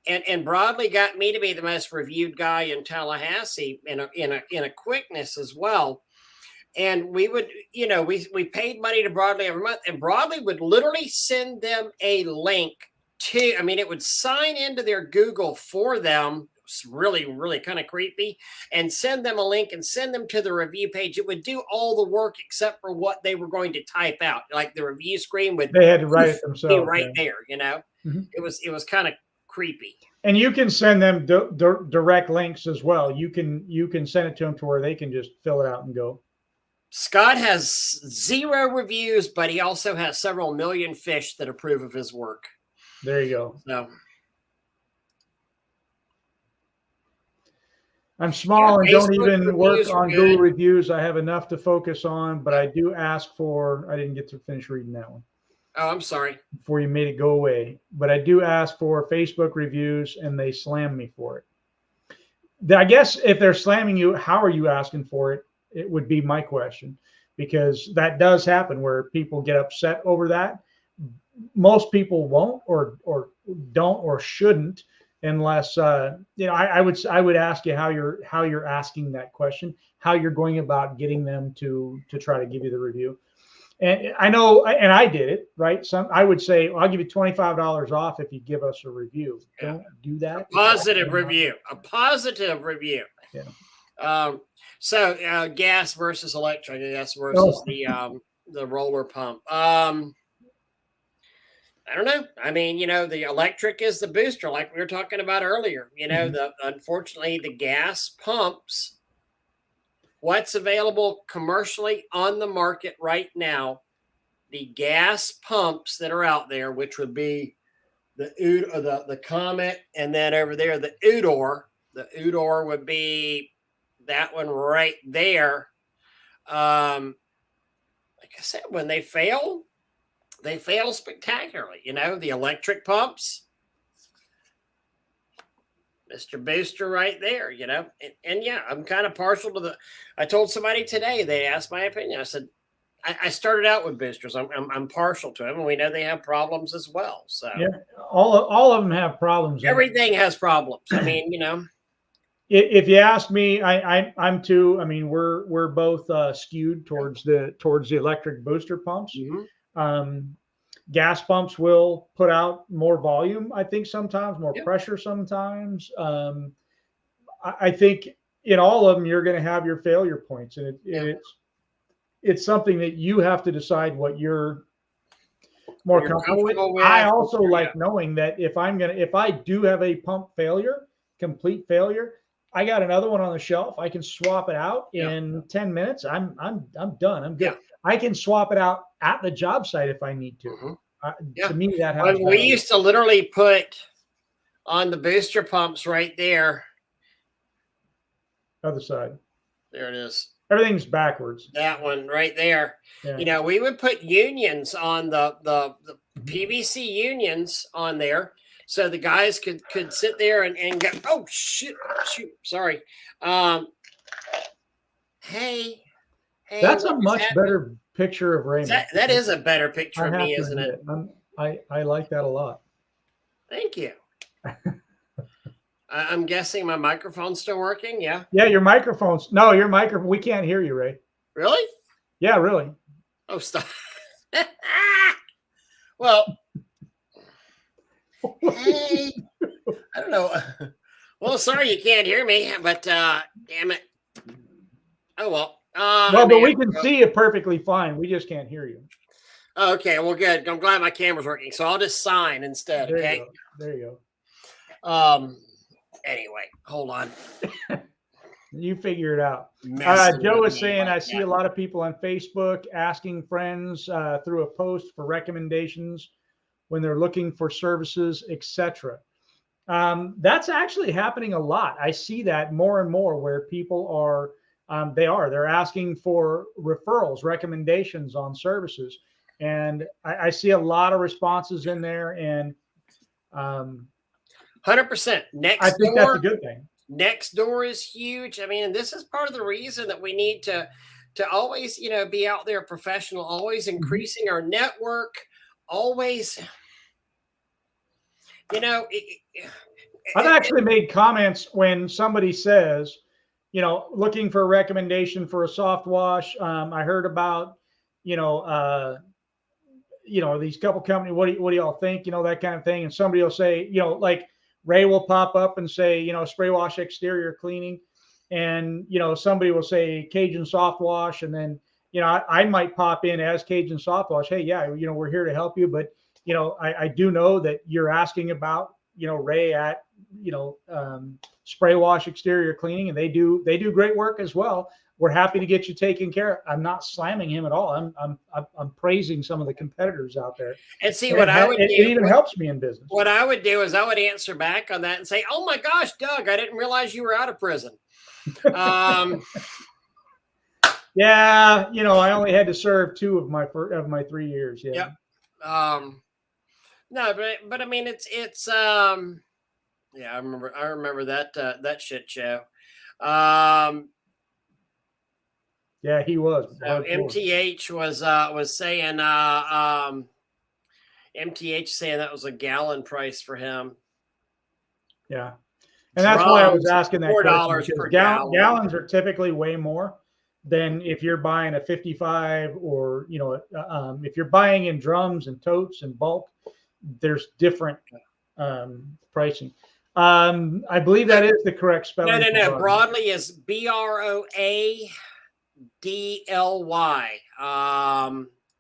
And Broadly got me to be the most reviewed guy in Tallahassee in a quickness as well. And we would, we paid money to Broadly every month, and Broadly would literally send them a link to, it would sign into their Google for them. It's really, really kind of creepy, and send them a link and send them to the review page. It would do all the work except for what they were going to type out. Like the review screen they had to write it themselves. Be right there, Mm-hmm. It was kind of creepy. And you can send them direct links as well. You can send it to them to where they can just fill it out and go. Scott has 0 reviews, but he also has several million fish that approve of his work. There you go. So I'm small and don't even work on Google reviews. I have enough to focus on, but I do ask for. I didn't get to finish reading that one. Oh, I'm sorry. Before you made it go away. But I do ask for Facebook reviews, and they slam me for it. I guess if they're slamming you, how are you asking for it? It would be my question, because that does happen where people get upset over that. Most people won't or don't or shouldn't, unless I would ask you how you're asking that question, how you're going about getting them to try to give you the review. And I know, and I did it, right? I would say, well, I'll give you $25 off if you give us a review. Yeah. Don't do that. A positive review. A positive review. Yeah. So gas versus electric, gas versus the roller pump. I don't know. I mean, the electric is the booster, like we were talking about earlier. Unfortunately, the gas pumps, what's available commercially on the market right now, the gas pumps that are out there, which would be the Comet, and then over there the Udor. The Udor would be that one right there. Like I said, when they fail spectacularly. The electric pumps, Mr. Booster right there, and yeah, I'm kind of partial to I told somebody today, they asked my opinion. I said, I started out with boosters. I'm partial to them, and we know they have problems as well. So yeah, all of them have problems. Everything has problems. I mean, If you ask me, I'm too. I mean, we're both skewed towards the electric booster pumps. Mm-hmm. Gas pumps will put out more volume, I think, sometimes more pressure sometimes. I think in all of them you're going to have your failure points, and it's something that you have to decide what you're more comfortable with. I also like knowing that if I do have a pump failure, complete failure, I got another one on the shelf. I can swap it out in 10 minutes. I'm done. I'm good. Yeah. I can swap it out at the job site if I need to. Mm-hmm. To me, that has we used to literally put on the booster pumps right there. Other side. There it is. Everything's backwards. That one right there. Yeah. We would put unions on the PVC unions on there, so the guys could sit there and go, oh shoot, sorry. Hey, that's a much better picture of Raymond. That is a better picture of me, isn't it? I like that a lot. Thank you. I'm guessing my microphone's still working. Yeah. Yeah, your microphone's your microphone. We can't hear you, Ray. Really? Yeah, really. Oh, stop. Well, hey, I don't know. Well, sorry you can't hear me, but damn it. Oh well. But we can see you perfectly fine. We just can't hear you. Okay, well, good. I'm glad my camera's working, so I'll just sign instead. Okay. There you go. Anyway, hold on. You figure it out. Joe is saying, I see a lot of people on Facebook asking friends through a post for recommendations when they're looking for services, etc. That's actually happening a lot. I see that more and more where people are, they're asking for referrals, recommendations on services. And I see a lot of responses in there, and 100%. I think that's a good thing. Nextdoor is huge. I mean, and this is part of the reason that we need to always, be out there professional, always increasing our network, always, I've actually made comments when somebody says, looking for a recommendation for a soft wash. I heard about, these couple companies, what do y'all think? That kind of thing. And somebody will say, like Ray will pop up and say, spray wash exterior cleaning. And, somebody will say Cajun soft wash. And then, I might pop in as Cajun soft wash. Hey, yeah, we're here to help you. But, I do know that you're asking about, Ray at, spray wash exterior cleaning, and they do great work as well. We're happy to get you taken care of. I'm not slamming him at all. I'm praising some of the competitors out there. And see, what I would do, it even helps me in business. What I would do is I would answer back on that and say, "Oh my gosh, Doug, I didn't realize you were out of prison." Yeah, I only had to serve 2 of my 3 years. Yeah. Yep. No, but I mean, it's yeah, I remember that shit show. Yeah, he was. So MTH was saying MTH saying that was a gallon price for him. Yeah. And that's why I was asking that question, $4 because per gallon. gallons are typically way more than if you're buying a 55, or, you know, if you're buying in drums and totes and bulk, there's different pricing. I believe that is the correct spelling. No. Broadly is BROADLY.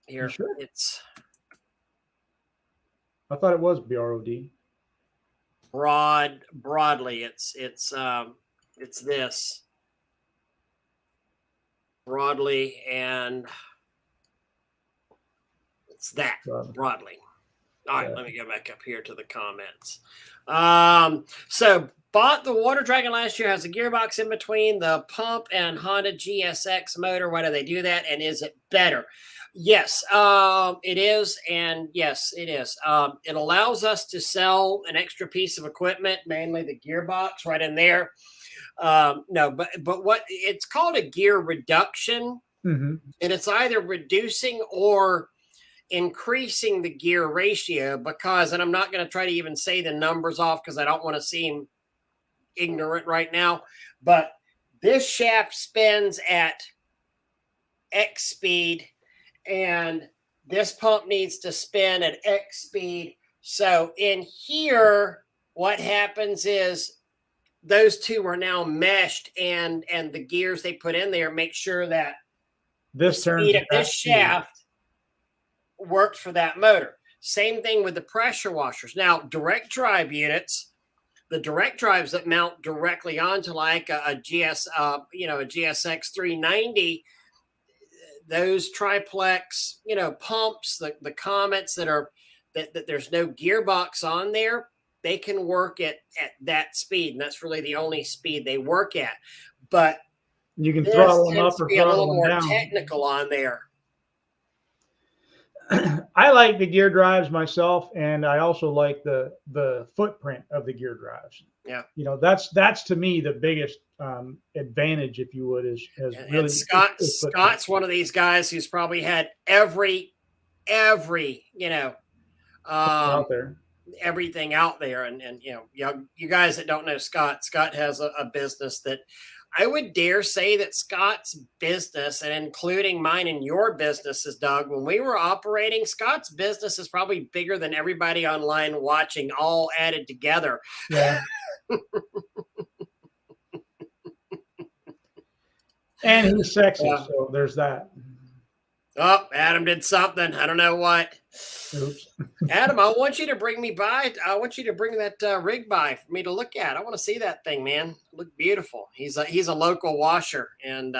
Here, sure? it's. I thought it was BROD. Broadly, it's this. Broadly, and it's that broadly. All right, let me go back up here to the comments. So bought the Water Dragon last year, has a gearbox in between the pump and Honda GSX motor. Why do they do that? And is it better? Yes, it is. And yes, it is. It allows us to sell an extra piece of equipment, mainly the gearbox right in there. No, but what it's called a gear reduction, and it's either reducing or increasing the gear ratio, because, and I'm not going to try to even say the numbers off because I don't want to seem ignorant right now, but this shaft spins at X speed and this pump needs to spin at X speed. So in here, what happens is those two are now meshed, and the gears they put in there make sure that this the speed of this shaft works for that motor. Same thing with the pressure washers. Now, direct drive units, the direct drives that mount directly onto like a GSX 390, those triplex, pumps, the Comets that there's no gearbox on there, they can work at that speed, and that's really the only speed they work at. But you can throttle them up or be a little throttle more them down. technical on there. I like the gear drives myself, and I also like the footprint of the gear drives. Yeah, that's to me the biggest advantage, if you would, is really. Scott's one of these guys who's probably had every out there. Everything out there, and you guys that don't know Scott has a business that I would dare say that Scott's business, and including mine and your businesses, Doug, when we were operating, Scott's business is probably bigger than everybody online watching all added together. Yeah. And he's sexy, so there's that. Oh, Adam did something. I don't know what. Oops. Adam, I want you to bring me by. I want you to bring that rig by for me to look at. I want to see that thing, man. Look beautiful. He's a local washer, and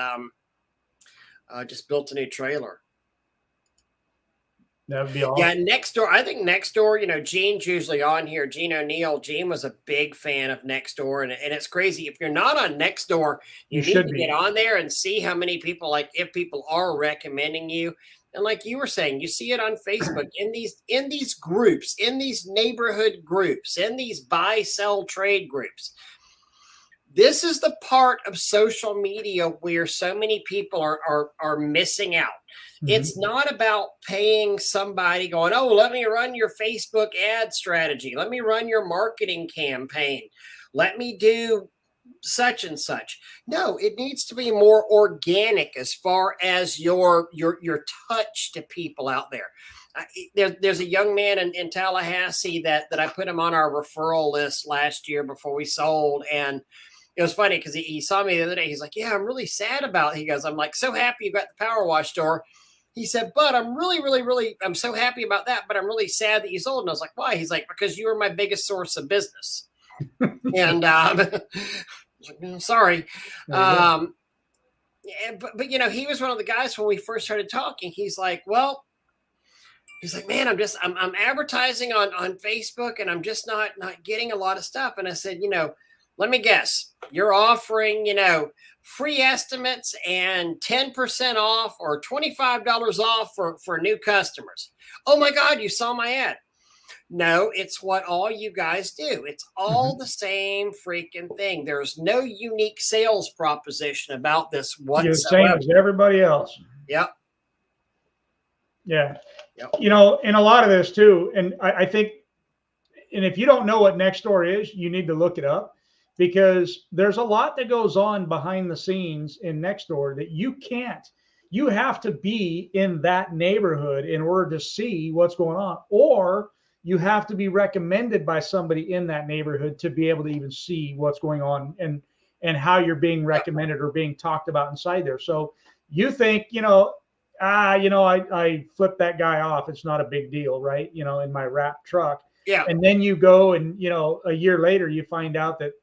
just built a new trailer. That would be awesome. Yeah, next door. I think next door, Gene's usually on here. Gene O'Neill. Gene was a big fan of next door. And it's crazy. If you're not on next door, you need to get on there and see how many people, if people are recommending you. And like you were saying, you see it on Facebook in these groups, in these neighborhood groups, in these buy, sell, trade groups. This is the part of social media where so many people are missing out. Mm-hmm. It's not about paying somebody going, oh, let me run your Facebook ad strategy. Let me run your marketing campaign. Let me do such and such. No, it needs to be more organic as far as your touch to people out there. There's a young man in Tallahassee that I put him on our referral list last year before we sold, and it was funny because he saw me the other day. He's like, yeah, I'm really sad about it. He goes, I'm like, so happy you got the power wash store. He said, but I'm really, really, really, I'm so happy about that, but I'm really sad that you sold. And I was like, why? He's like, because you were my biggest source of business. And sorry. But he was one of the guys when we first started talking. He's like, man, I'm advertising on Facebook, and I'm just not getting a lot of stuff. And I said, let me guess, you're offering, free estimates and 10% off or $25 off for new customers. Oh my God, you saw my ad. No, it's what all you guys do. It's all the same freaking thing. There's no unique sales proposition about this You're the same whatsoever. as everybody else. Yep. Yeah. Yep. You know, and a lot of this too, and I think, and if you don't know what Nextdoor is, you need to look it up, because there's a lot that goes on behind the scenes in Nextdoor that you can't. You have to be in that neighborhood in order to see what's going on, or you have to be recommended by somebody in that neighborhood to be able to even see what's going on and how you're being recommended or being talked about inside there. So you think, I flipped that guy off. It's not a big deal, right? In my wrap truck. Yeah. And then you go and, a year later, you find out that,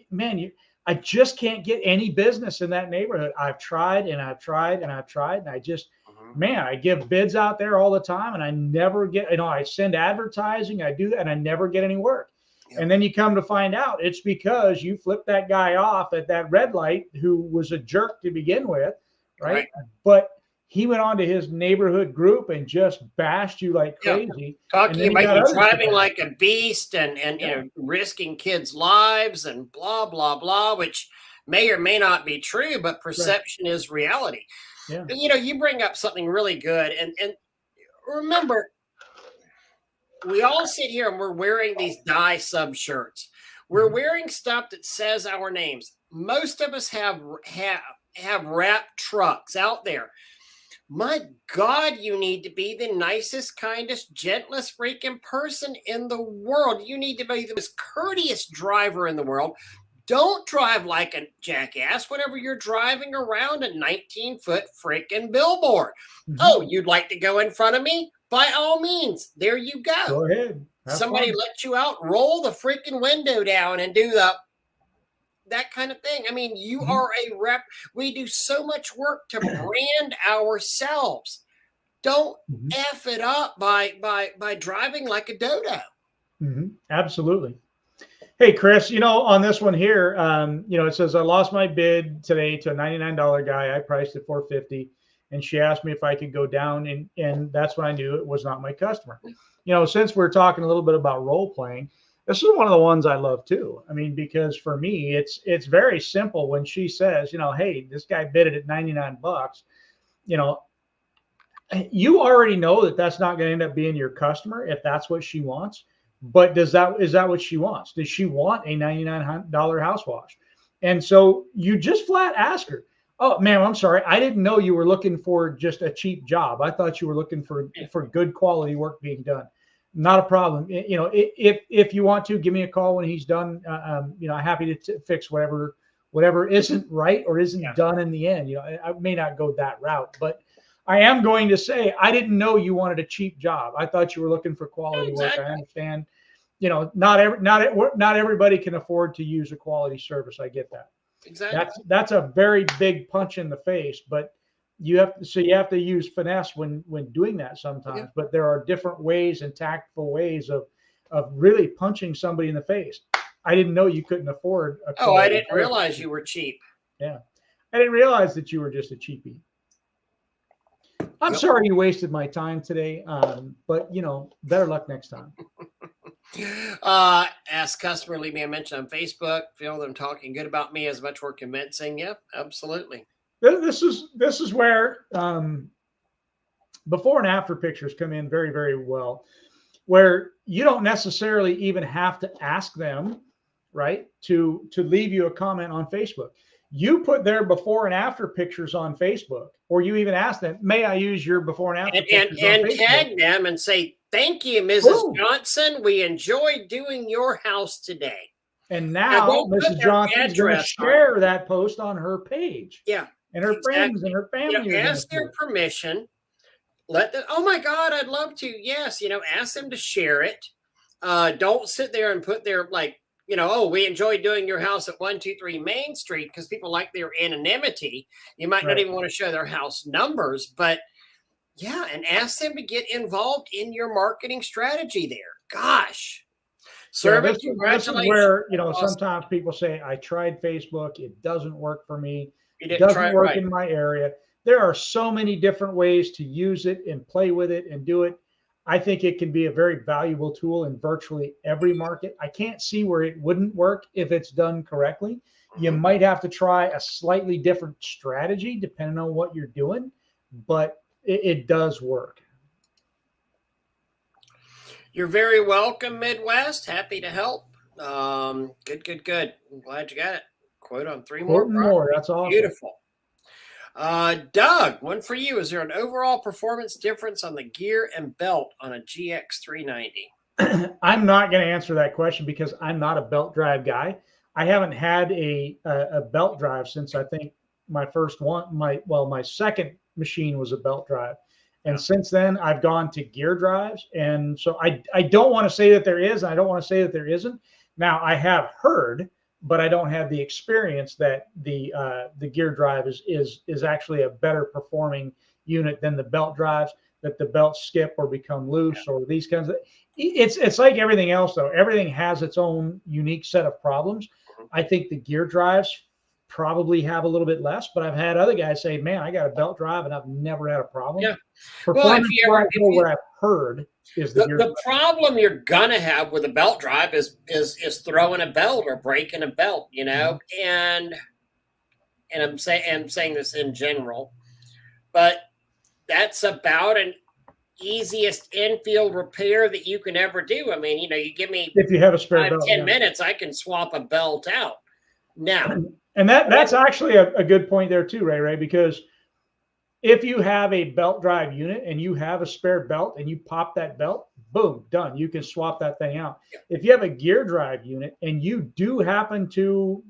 man, I just can't get any business in that neighborhood. I've tried and I've tried and I've tried. And I just, man, I give bids out there all the time and I never get, I send advertising, I do that and I never get any work. Yeah. And then you come to find out it's because you flipped that guy off at that red light who was a jerk to begin with. Right. But he went on to his neighborhood group and just bashed you like crazy. Talking about you driving like a beast and risking kids' lives and blah, blah, blah, which may or may not be true, but perception is reality. Yeah. You bring up something really good. And remember, we all sit here and we're wearing these dye sub shirts. We're wearing stuff that says our names. Most of us have wrap trucks out there. My God, you need to be the nicest, kindest, gentlest freaking person in the world. You need to be the most courteous driver in the world. Don't drive like a jackass whenever you're driving around a 19-foot freaking billboard. Oh, you'd like to go in front of me? By all means, there you go. Go ahead. Somebody let you out, roll the freaking window down and do that kind of thing. I mean, you are a rep. We do so much work to brand ourselves. Don't F it up by driving like a dodo. Absolutely. Hey, Chris, on this one here, it says, I lost my bid today to a $99 guy. I priced it $450. And she asked me if I could go down. And that's when I knew it was not my customer. Since we're talking a little bit about role playing, this is one of the ones I love too. I mean, because for me, it's very simple when she says, hey, this guy bid it at $99. You already know that that's not going to end up being your customer if that's what she wants. But is that what she wants? Does she want a $99 house wash? And so you just flat ask her, oh, ma'am, I'm sorry. I didn't know you were looking for just a cheap job. I thought you were looking for good quality work being done. Not a problem. If you want to give me a call when he's done, happy to fix whatever isn't right or isn't done in the end. I may not go that route, but I am going to say, I didn't know you wanted a cheap job. I thought you were looking for quality work. I understand, not everybody can afford to use a quality service. I get that. Exactly. That's a very big punch in the face, but you have to use finesse when doing that sometimes. But there are different ways and tactful ways of really punching somebody in the face. I didn't know you couldn't afford a Oh, I didn't realize you were cheap. Yeah. I didn't realize that you were just a cheapie. I'm sorry you wasted my time today, but better luck next time. Ask customer, leave me a mention on Facebook. Feel them talking good about me as much more convincing. Yep, absolutely. This is where before and after pictures come in very, very well, where you don't necessarily even have to ask them, right, to leave you a comment on Facebook. You put their before and after pictures on Facebook, or you even ask them, may I use your before and after pictures on Facebook? Tag them and say, thank you, Mrs. Johnson. We enjoyed doing your house today. And now Mrs. Johnson is going to share that post on her page. Yeah. And her friends and her family. Ask their permission. Let them, oh my God, I'd love to. Yes. Ask them to share it. Don't sit there and put their oh, we enjoyed doing your house at 123 Main Street, because people like their anonymity. You might not even want to show their house numbers, but yeah, and ask them to get involved in your marketing strategy there. Gosh. This is where, sometimes people say, I tried Facebook. It doesn't work for me. It doesn't work in my area. There are so many different ways to use it and play with it and do it. I think it can be a very valuable tool in virtually every market. I can't see where it wouldn't work if it's done correctly. You might have to try a slightly different strategy depending on what you're doing, but it does work. You're very welcome, Midwest. Happy to help. Good. I'm glad you got it. Quote on 3 more. More. That's awesome. Beautiful. Doug, one for you. Is there an overall performance difference on the gear and belt on a GX 390? I'm not going to answer that question because I'm not a belt drive guy. I haven't had a belt drive since I think my first one. My second machine was a belt drive, and since then I've gone to gear drives. And so I don't want to say that there is, and I don't want to say that there isn't. Now I have heard, but I don't have the experience that the gear drive is actually a better performing unit than the belt drives, that the belts skip or become loose or these kinds of. It's like everything else though. Everything has its own unique set of problems. I think the gear drives probably have a little bit less, but I've had other guys say, "Man, I got a belt drive and I've never had a problem." Yeah. Performance what I've heard is the problem you're gonna have with a belt drive is throwing a belt or breaking a belt, you know. And I'm saying this in general, but that's about an easiest infield repair that you can ever do. I mean, you know, you give me, if you have a spare belt, 10 minutes, I can swap a belt out now. And that's actually a good point there too, Ray, because if you have a belt drive unit and you have a spare belt and you pop that belt, boom, done. You can swap that thing out. If you have a gear drive unit and you do happen to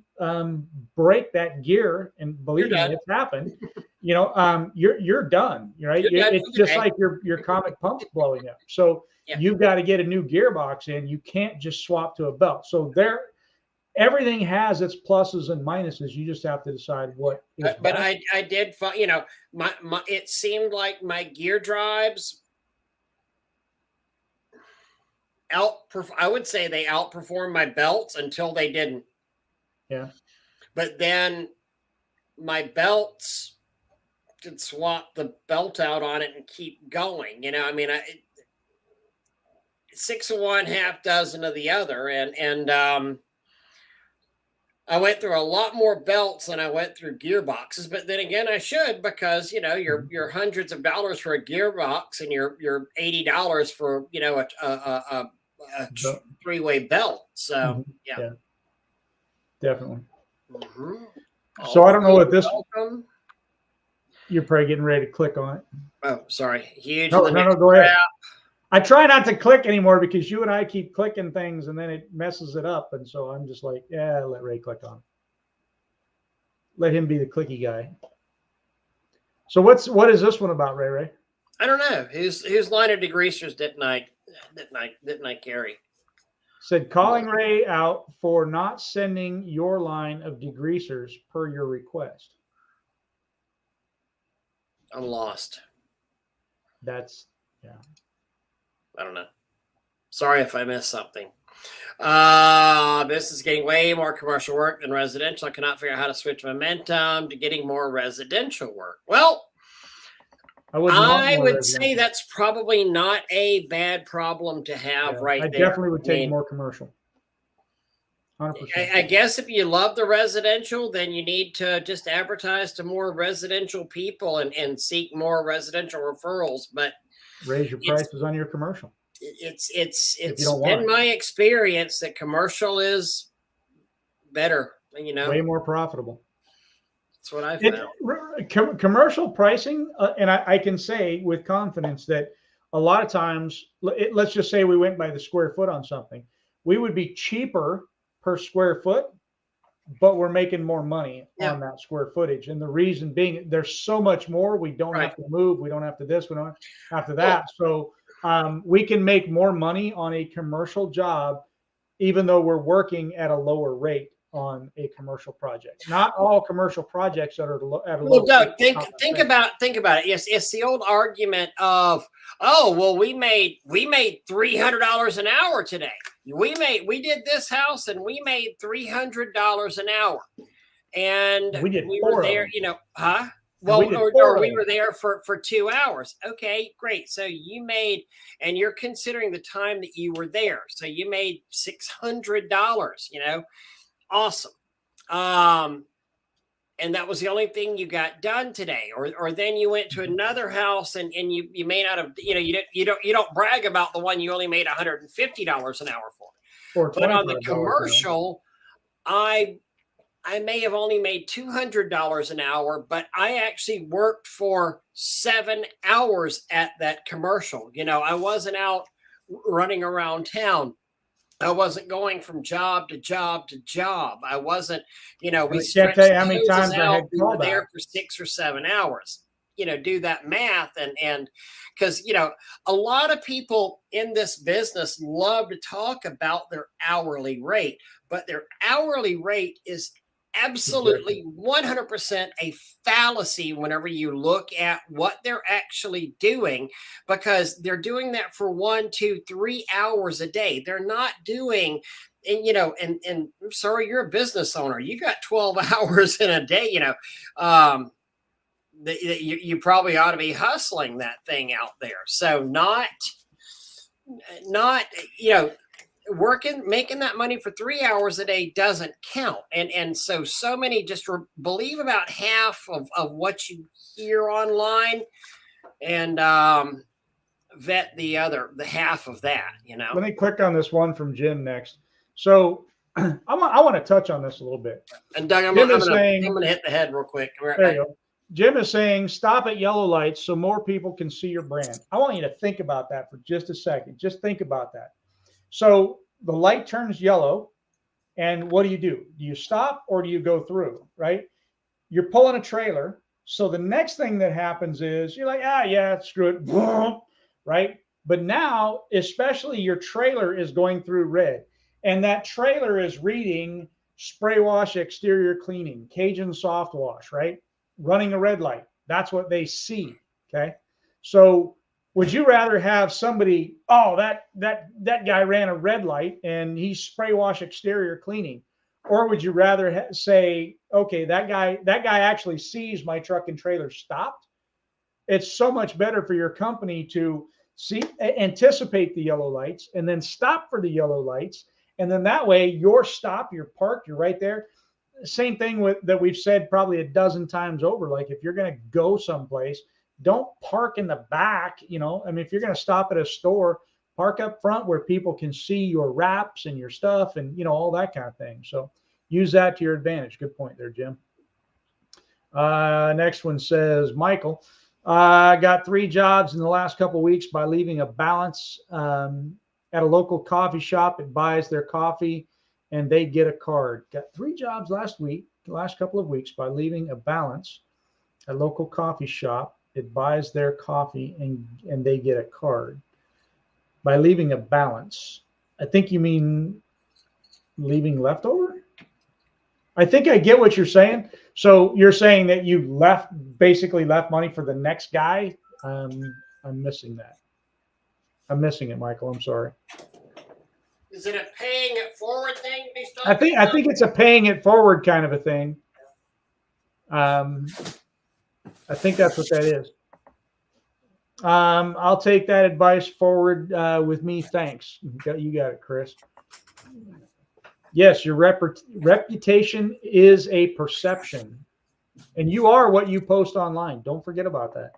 break that gear, and believe me, it's happened, you know, you're done, right? It's just like your comic pump's blowing up. So you've got to get a new gearbox in. You can't just swap to a belt. So everything has its pluses and minuses. You just have to decide what is but best. I did find, you know, my it seemed like my gear drives I would say they outperformed my belts until they didn't. Yeah. But then my belts could swap the belt out on it and keep going. You know, I mean, 6 of one, half dozen of the other. And I went through a lot more belts than I went through gearboxes, but then again, I should, because, you know, you're hundreds of dollars for a gearbox and you're $80 for, you know, a 3-way belt. So yeah, definitely. So I don't know what this. You're probably getting ready to click on it. Oh, sorry. Huge. No, go ahead. I try not to click anymore because you and I keep clicking things and then it messes it up. And so I'm just like, let Ray click on it. Let him be the clicky guy. So what is this one about, Ray? I don't know. Whose line of degreasers didn't I carry? Said calling Ray out for not sending your line of degreasers per your request. I'm lost. That's I don't know. Sorry if I missed something. This is getting way more commercial work than residential. I cannot figure out how to switch momentum to getting more residential work. Well, I would say that's probably not a bad problem to have there. I definitely would take more commercial. 100%. I guess if you love the residential, then you need to just advertise to more residential people and seek more residential referrals. But raise your prices on your commercial. It's been my experience that commercial is better, you know, way more profitable. That's what I found. Commercial pricing, and I can say with confidence that a lot of times, let's just say we went by the square foot on something, we would be cheaper per square foot, but we're making more money on that square footage. And the reason being, there's so much more. We don't have to move. We don't have to this. We don't have to that. So we can make more money on a commercial job, even though we're working at a lower rate on a commercial project. Not all commercial projects that are at a lower rate. Think about it. Yes, it's the old argument of, oh, well, we made $300 an hour today. We did this house and we made $300 an hour, and we were there. You know, Well, we did or 4 of we them. were there for 2 hours. Okay, great. So you made, and you're considering the time that you were there. So you made $600, awesome. And that was the only thing you got done today. Or then you went to another house and you may not have, you don't brag about the one you only made $150 an hour for. Or But on the $25 commercial, I may have only made $200 an hour, but I actually worked for 7 hours at that commercial. I wasn't out running around town. I wasn't going from job to job to job. I wasn't, we can't stretched tell you the how many hoses times I out. had We were there callback. for 6 or 7 hours. Do that math and because a lot of people in this business love to talk about their hourly rate, but their hourly rate is absolutely 100% a fallacy whenever you look at what they're actually doing, because they're doing that for 1, 2, 3 hours a day. They're not doing, and and I'm sorry, you're a business owner. You got 12 hours in a day. You probably ought to be hustling that thing out there. So not making that money for 3 hours a day doesn't count. And so many just believe about half of what you hear online and vet the half of that. Let me click on this one from Jim next. So I want to touch on this a little bit. And Doug, I'm Jim going is saying, to hit the head real quick. There you go. Jim is saying, stop at yellow lights so more people can see your brand. I want you to think about that for just a second. Just think about that. So the light turns yellow, and what do? Do you stop or do you go through, right? You're pulling a trailer. So the next thing that happens is you're like, yeah, screw it, right? But now, especially your trailer is going through red, and that trailer is reading spray wash exterior cleaning, Cajun soft wash, right? Running a red light. That's what they see. Okay. So would you rather have somebody, that guy ran a red light and he's spray wash exterior cleaning? Or would you rather say, okay, that guy actually sees my truck and trailer stopped? It's so much better for your company to anticipate the yellow lights and then stop for the yellow lights. And then that way you're stopped, you're parked, you're right there. Same thing that we've said probably a dozen times over. Like if you're going to go someplace, don't park in the back. If you're going to stop at a store, park up front where people can see your wraps and your stuff and, all that kind of thing. So use that to your advantage. Good point there, Jim. Next one says, Michael, I got 3 jobs in the last couple of weeks by leaving a balance at a local coffee shop. It buys their coffee and they get a card. Got 3 jobs last couple of weeks by leaving a balance at a local coffee shop. It buys their coffee and they get a card. By leaving a balance, I think you mean leaving leftover? I think I get what you're saying. So you're saying that you basically left money for the next guy? I'm missing that. I'm missing it, Michael. I'm sorry. Is it a paying it forward thing? I think it's a paying it forward kind of a thing. I think that's what that is. I'll take that advice forward with me. Thanks. You got it, Chris. Yes, your reputation is a perception, and you are what you post online. Don't forget about that.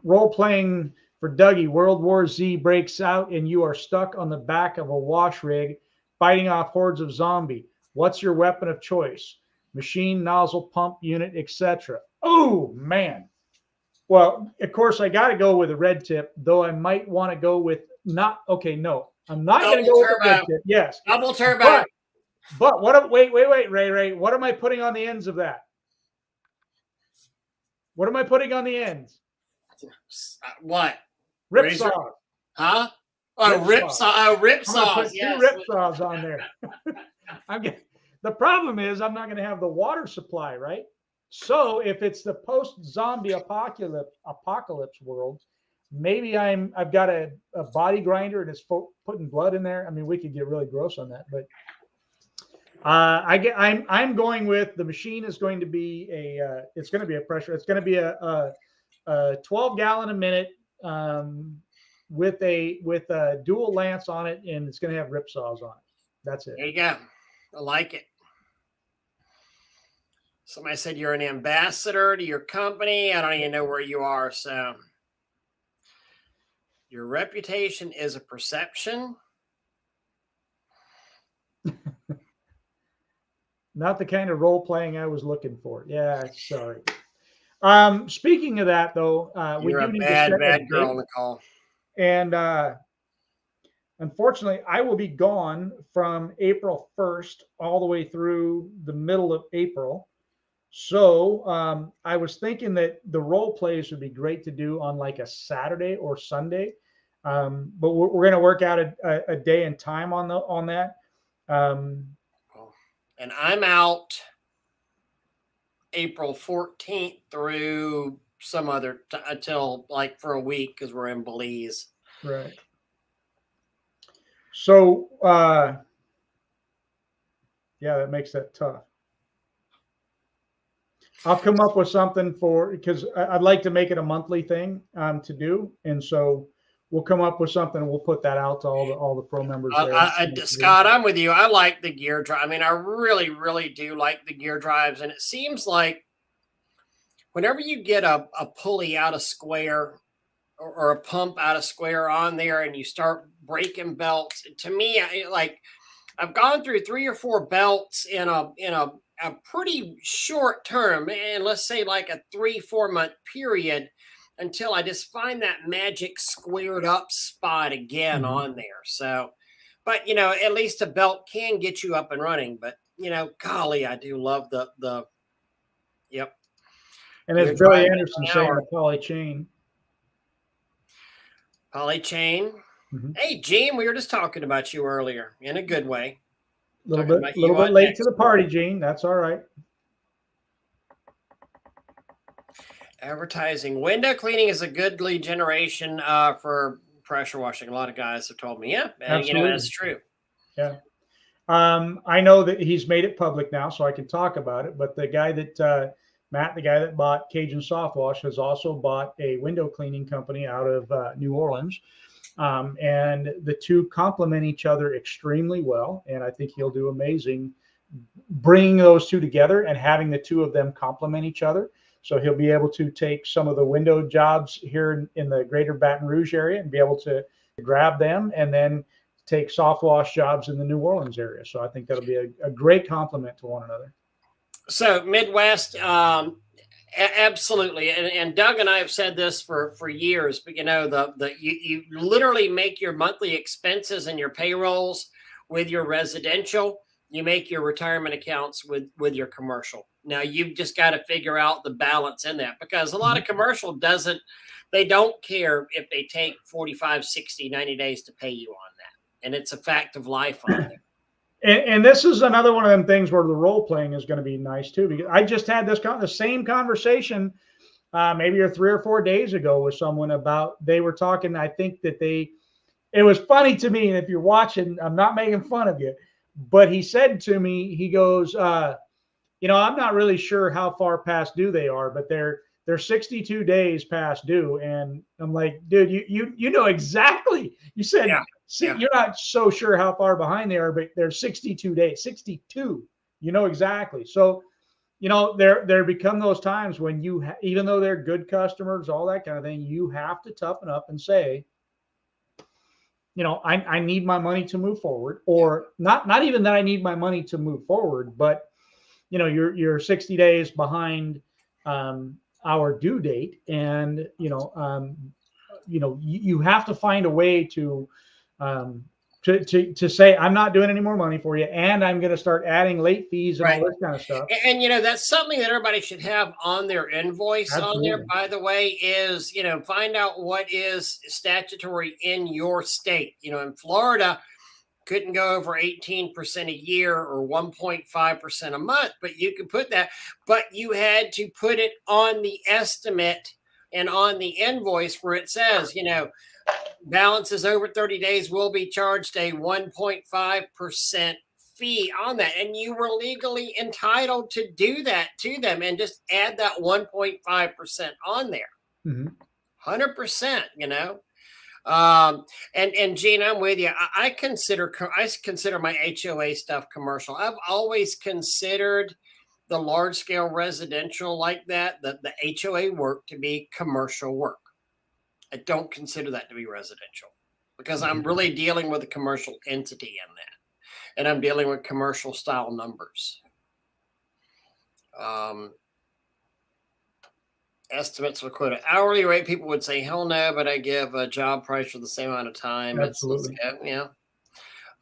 Role playing for Dougie. World War Z breaks out, and you are stuck on the back of a wash rig, fighting off hordes of zombie. What's your weapon of choice? Machine, nozzle, pump, unit, etc. Oh man. Well, of course, I got to go with a red tip, though I might want to go with not. Okay, no, I'm not going to go with a red tip. Yes, double turbo. But what? Wait, Ray. What am I putting on the ends of that? What am I putting on the ends? What? Rip saws. Huh? Oh, rip saws. Rip saws. Yes. 2 rip saws on there. The problem is I'm not going to have the water supply, right? So if it's the post-zombie apocalypse world, maybe I've got a body grinder and it's putting blood in there. I mean, we could get really gross on that, but I'm going with the machine is going to be it's going to be a pressure. It's going to be a 12 gallon a minute with a dual lance on it, and it's going to have rip saws on it. That's it. There you go. I like it. Somebody said you're an ambassador to your company. I don't even know where you are. So your reputation is a perception. Not the kind of role playing I was looking for. Yeah, sorry. Speaking of that, though, we You're do a need bad, to set bad a girl date. on the call. And unfortunately, I will be gone from April 1st all the way through the middle of April. So I was thinking that the role plays would be great to do on like a Saturday or Sunday. But we're going to work out a day and time on that. And I'm out April 14th through some other until like for a week because we're in Belize. Right. So yeah, that makes that tough. I'll come up with something because I'd like to make it a monthly thing to do, and so we'll come up with something and we'll put that out to all the pro members there. Scott, I'm with you. I like the gear drive. I mean, I really, really do like the gear drives, and it seems like whenever you get a pulley out of square or a pump out of square on there, and you start breaking belts, to me, I've gone through 3 or 4 belts in a pretty short term, and let's say like a 3-4 month period, until I just find that magic squared up spot again on there. So, but at least a belt can get you up and running. But golly, I do love the yep. And as Billy Anderson saying, the poly chain. Poly chain. Mm-hmm. Hey, Gene, we were just talking about you earlier in a good way. A little bit late to the party, Gene. That's all right. Advertising. Window cleaning is a good lead generation for pressure washing. A lot of guys have told me, yeah, absolutely. That's true. Yeah. I know that he's made it public now, so I can talk about it. But the guy that Matt, the guy that bought Cajun Soft Wash, has also bought a window cleaning company out of New Orleans. And the two complement each other extremely well. And I think he'll do amazing bringing those two together and having the two of them complement each other. So he'll be able to take some of the window jobs here in the greater Baton Rouge area and be able to grab them and then take soft wash jobs in the New Orleans area. So I think that'll be a great complement to one another. So Midwest, absolutely, and Doug and I have said this for years, but you literally make your monthly expenses and your payrolls with your residential. You make your retirement accounts with your commercial. Now you've just got to figure out the balance in that, because a lot of commercial they don't care if they take 45, 60, 90 days to pay you on that. And it's a fact of life on there. And this is another one of them things where the role playing is going to be nice too, because I just had the same conversation maybe 3 or 4 days ago with someone about, they were talking, I think that it was funny to me. And if you're watching, I'm not making fun of you, but he said to me, he goes, I'm not really sure how far past due they are, but they're 62 days past due. And I'm like, dude, you know exactly. You said, you're not so sure how far behind they are, but they're 62 days, 62, exactly. So, there become those times when even though they're good customers, all that kind of thing, you have to toughen up and say, I need my money to move forward, or not even that I need my money to move forward, but you're 60 days behind our due date, and you have to find a way to say, I'm not doing any more money for you, and I'm going to start adding late fees and all this kind of stuff. And that's something that everybody should have on their invoice. Absolutely. On there, by the way, is find out what is statutory in your state. In Florida, couldn't go over 18% a year or 1.5% a month, but you could put that, but you had to put it on the estimate and on the invoice where it says, balances over 30 days will be charged a 1.5% fee on that, and you were legally entitled to do that to them, and just add that 1.5% on there. 100%, and Gene, I'm with you. I consider my HOA stuff commercial. I've always considered the large scale residential like that, the HOA work, to be commercial work. I don't consider that to be residential, because I'm really dealing with a commercial entity in that, and I'm dealing with commercial style numbers. Estimates would quote an hourly rate. People would say, hell no, but I give a job price for the same amount of time. Absolutely.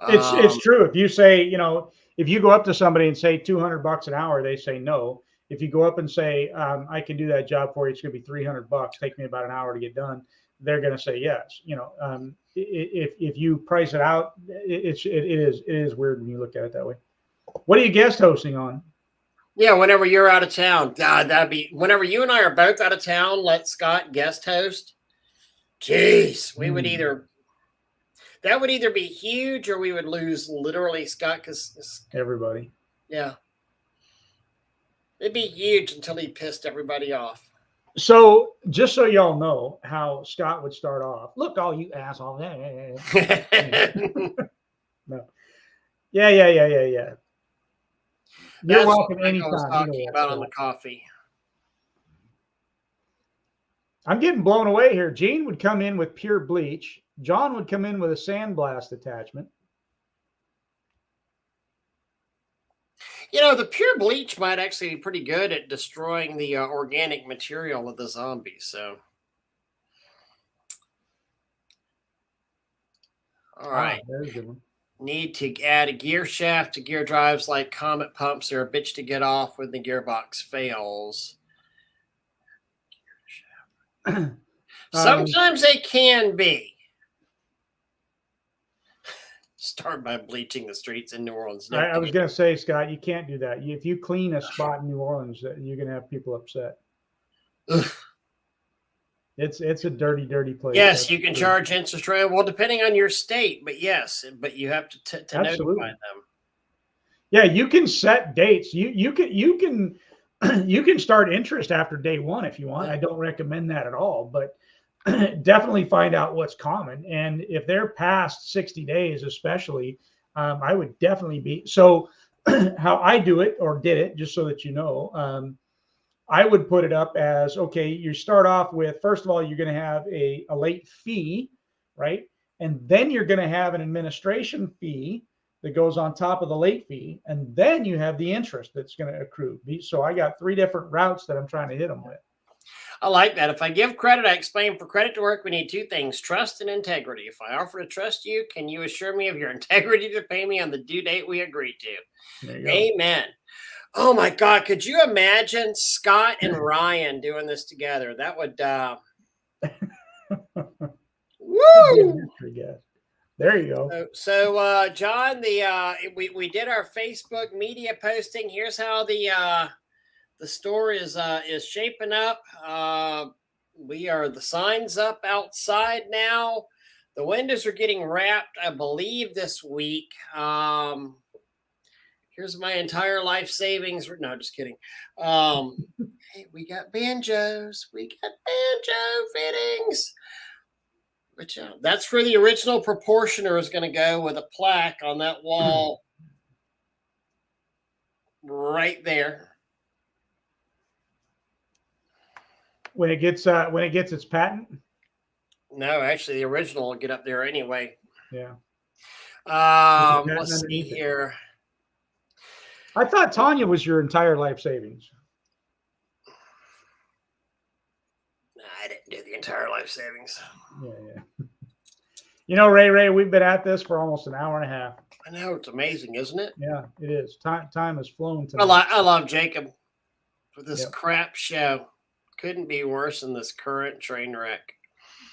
It's true. If you say, if you go up to somebody and say $200 an hour, they say no. If you go up and say, I can do that job for you, it's going to be $300. Take me about an hour to get done. They're going to say yes. If you price it out, it is weird when you look at it that way. What are you guest hosting on? Yeah, whenever you're out of town. God, that'd be whenever you and I are both out of town, let Scott guest host. Jeez, we would that would either be huge, or we would lose literally Scott, because everybody. Yeah. It'd be huge until he pissed everybody off. So just so y'all know how Scott would start off. Look, all you assholes. No. Yeah. You're welcome anytime. I was talking about on the coffee. I'm getting blown away here. Gene would come in with pure bleach. John would come in with a sandblast attachment. The pure bleach might actually be pretty good at destroying the organic material of the zombies. So, all right. There's a good one. Need to add a gear shaft to gear drives like Comet pumps. They're a bitch to get off when the gearbox fails. Sometimes they can be. Start by bleaching the streets in New Orleans. I was going to say, Scott, you can't do that. If you clean a spot in New Orleans, you're going to have people upset. It's a dirty, dirty place. Yes, you can charge interest rate. Well, depending on your state, but yes, but you have to notify them. Yeah, you can set dates. You can start interest after day one if you want. Yeah. I don't recommend that at all, but definitely find out what's common. And if they're past 60 days, especially, I would definitely be. So how I do it, or did it, just so that you know, I would put it up as, okay, you start off with, first of all, you're going to have a late fee, right? And then you're going to have an administration fee that goes on top of the late fee. And then you have the interest that's going to accrue. So I got 3 different routes that I'm trying to hit them with. I like that. If I give credit, I explain for credit to work, we need 2 things, trust and integrity. If I offer to trust you, can you assure me of your integrity to pay me on the due date we agreed to? Amen. Oh my God. Could you imagine Scott and Ryan doing this together? That would, woo! There you go. So John, we did our Facebook media posting. Here's how the store is shaping up. The signs up outside now. The windows are getting wrapped, I believe, this week. Here's my entire life savings. No, just kidding. Hey, we got banjos. We got banjo fittings. But that's where the original proportioner is going to go, with a plaque on that wall right there. When it gets its patent? No, actually, the original will get up there anyway. Yeah. Let's see here. I thought Tanya was your entire life savings. No, I didn't do the entire life savings. Yeah. Ray, we've been at this for almost an hour and a half. I know, it's amazing, isn't it? Yeah, it is. Time has flown tonight. I love Jacob for this crap show. Couldn't be worse than this current train wreck.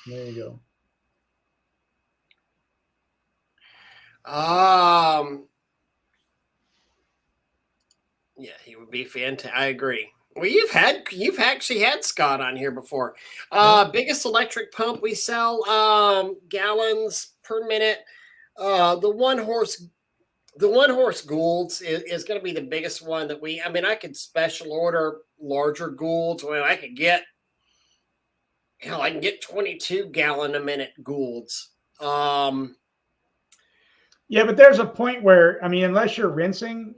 There you go. Yeah, he would be fantastic. I agree. Well, you've actually had Scott on here before. Biggest electric pump we sell, gallons per minute. The 1 horse The one horse Goulds is going to be the biggest one that I mean, I could special order larger Goulds. Well, I could get, hell, I can get 22 gallon a minute Goulds. Yeah, but there's a point where, I mean, unless you're rinsing,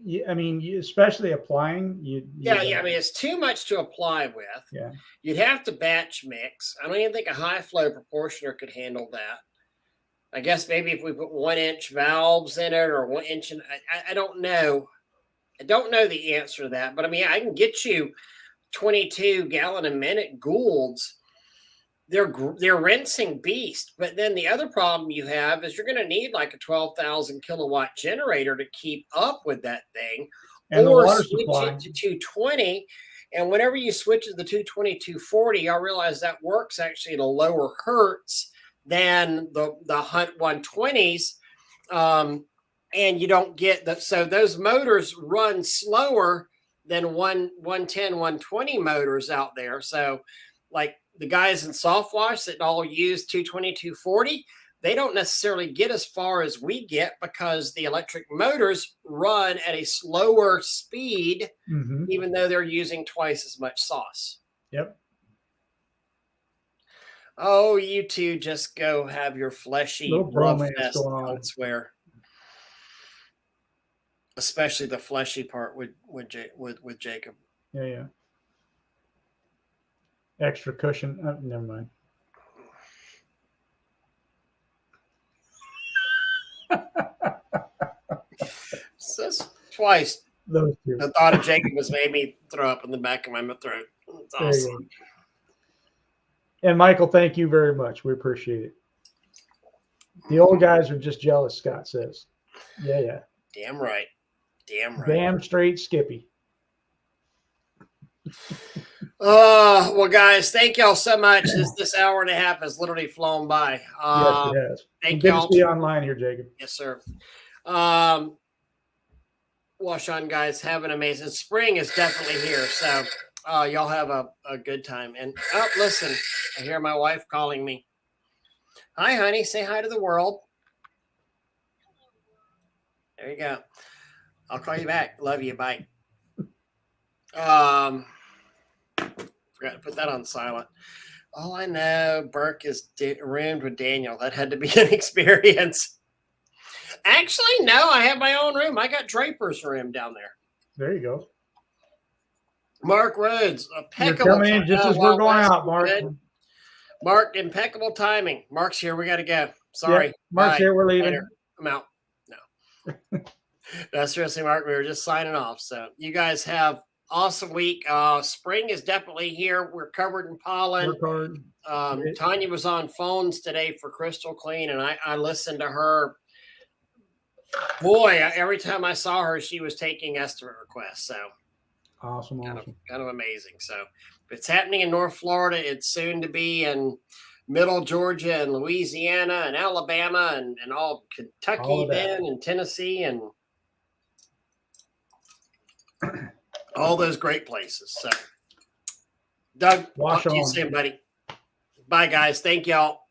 especially applying, yeah, I mean, it's too much to apply with. Yeah. You'd have to batch mix. I don't even think a high flow proportioner could handle that. I guess maybe if we put 1 inch valves in it or 1 inch, I don't know. I don't know the answer to that, but I mean, I can get you 22 gallon a minute Goulds. They're rinsing beast, but then the other problem you have is you're going to need like a 12,000 kilowatt generator to keep up with that thing, and or the water switch supply. it to 220. And whenever you switch to the 220, 240, I realize that works actually at a lower hertz than the Hunt 120s. And you don't get that. So those motors run slower than 110, 120 motors out there. So like the guys in soft wash that all use 220, 240, they don't necessarily get as far as we get because the electric motors run at a slower speed, even though they're using twice as much sauce. Yep. Oh, you two just go have your fleshy love fest, I would swear. Especially the fleshy part with Jacob. Yeah. Extra cushion. Oh, never mind. Says twice. Those two. The thought of Jacob has made me throw up in the back of my throat. It's awesome. And Michael, thank you very much. We appreciate it. The old guys are just jealous, Scott says. Yeah. Damn right. Damn straight Skippy. Well, guys, thank y'all so much. This hour and a half has literally flown by. Yes, it has. Thank y'all. y'all. Good to see you online here, Jacob. Yes, sir. Wash on, guys. Have an amazing spring is definitely here. So y'all have a good time. And listen, I hear my wife calling me. Hi, honey. Say hi to the world. There you go. I'll call you back. Love you. Bye. Forgot to put that on silent. Oh, I know. Burke is roomed with Daniel. That had to be an experience. Actually, no. I have my own room. I got Draper's room down there. There you go. Mark Rhodes. You're coming in just as we're going out, Mark. Good. Mark, impeccable timing. Mark's here. We got to go. Sorry. Yep. Mark's here. We're leaving. Later. I'm out. No. No, seriously, Mark. We were just signing off. So you guys have awesome week. Spring is definitely here. We're covered in pollen. Tanya was on phones today for Crystal Clean, and I listened to her. Boy, every time I saw her, she was taking estimate requests. So awesome. Kind of amazing. So if it's happening in North Florida, it's soon to be in Middle Georgia and Louisiana and Alabama and all Kentucky then and Tennessee and all those great places. So Doug, talk to you soon, buddy. Bye, guys. Thank y'all.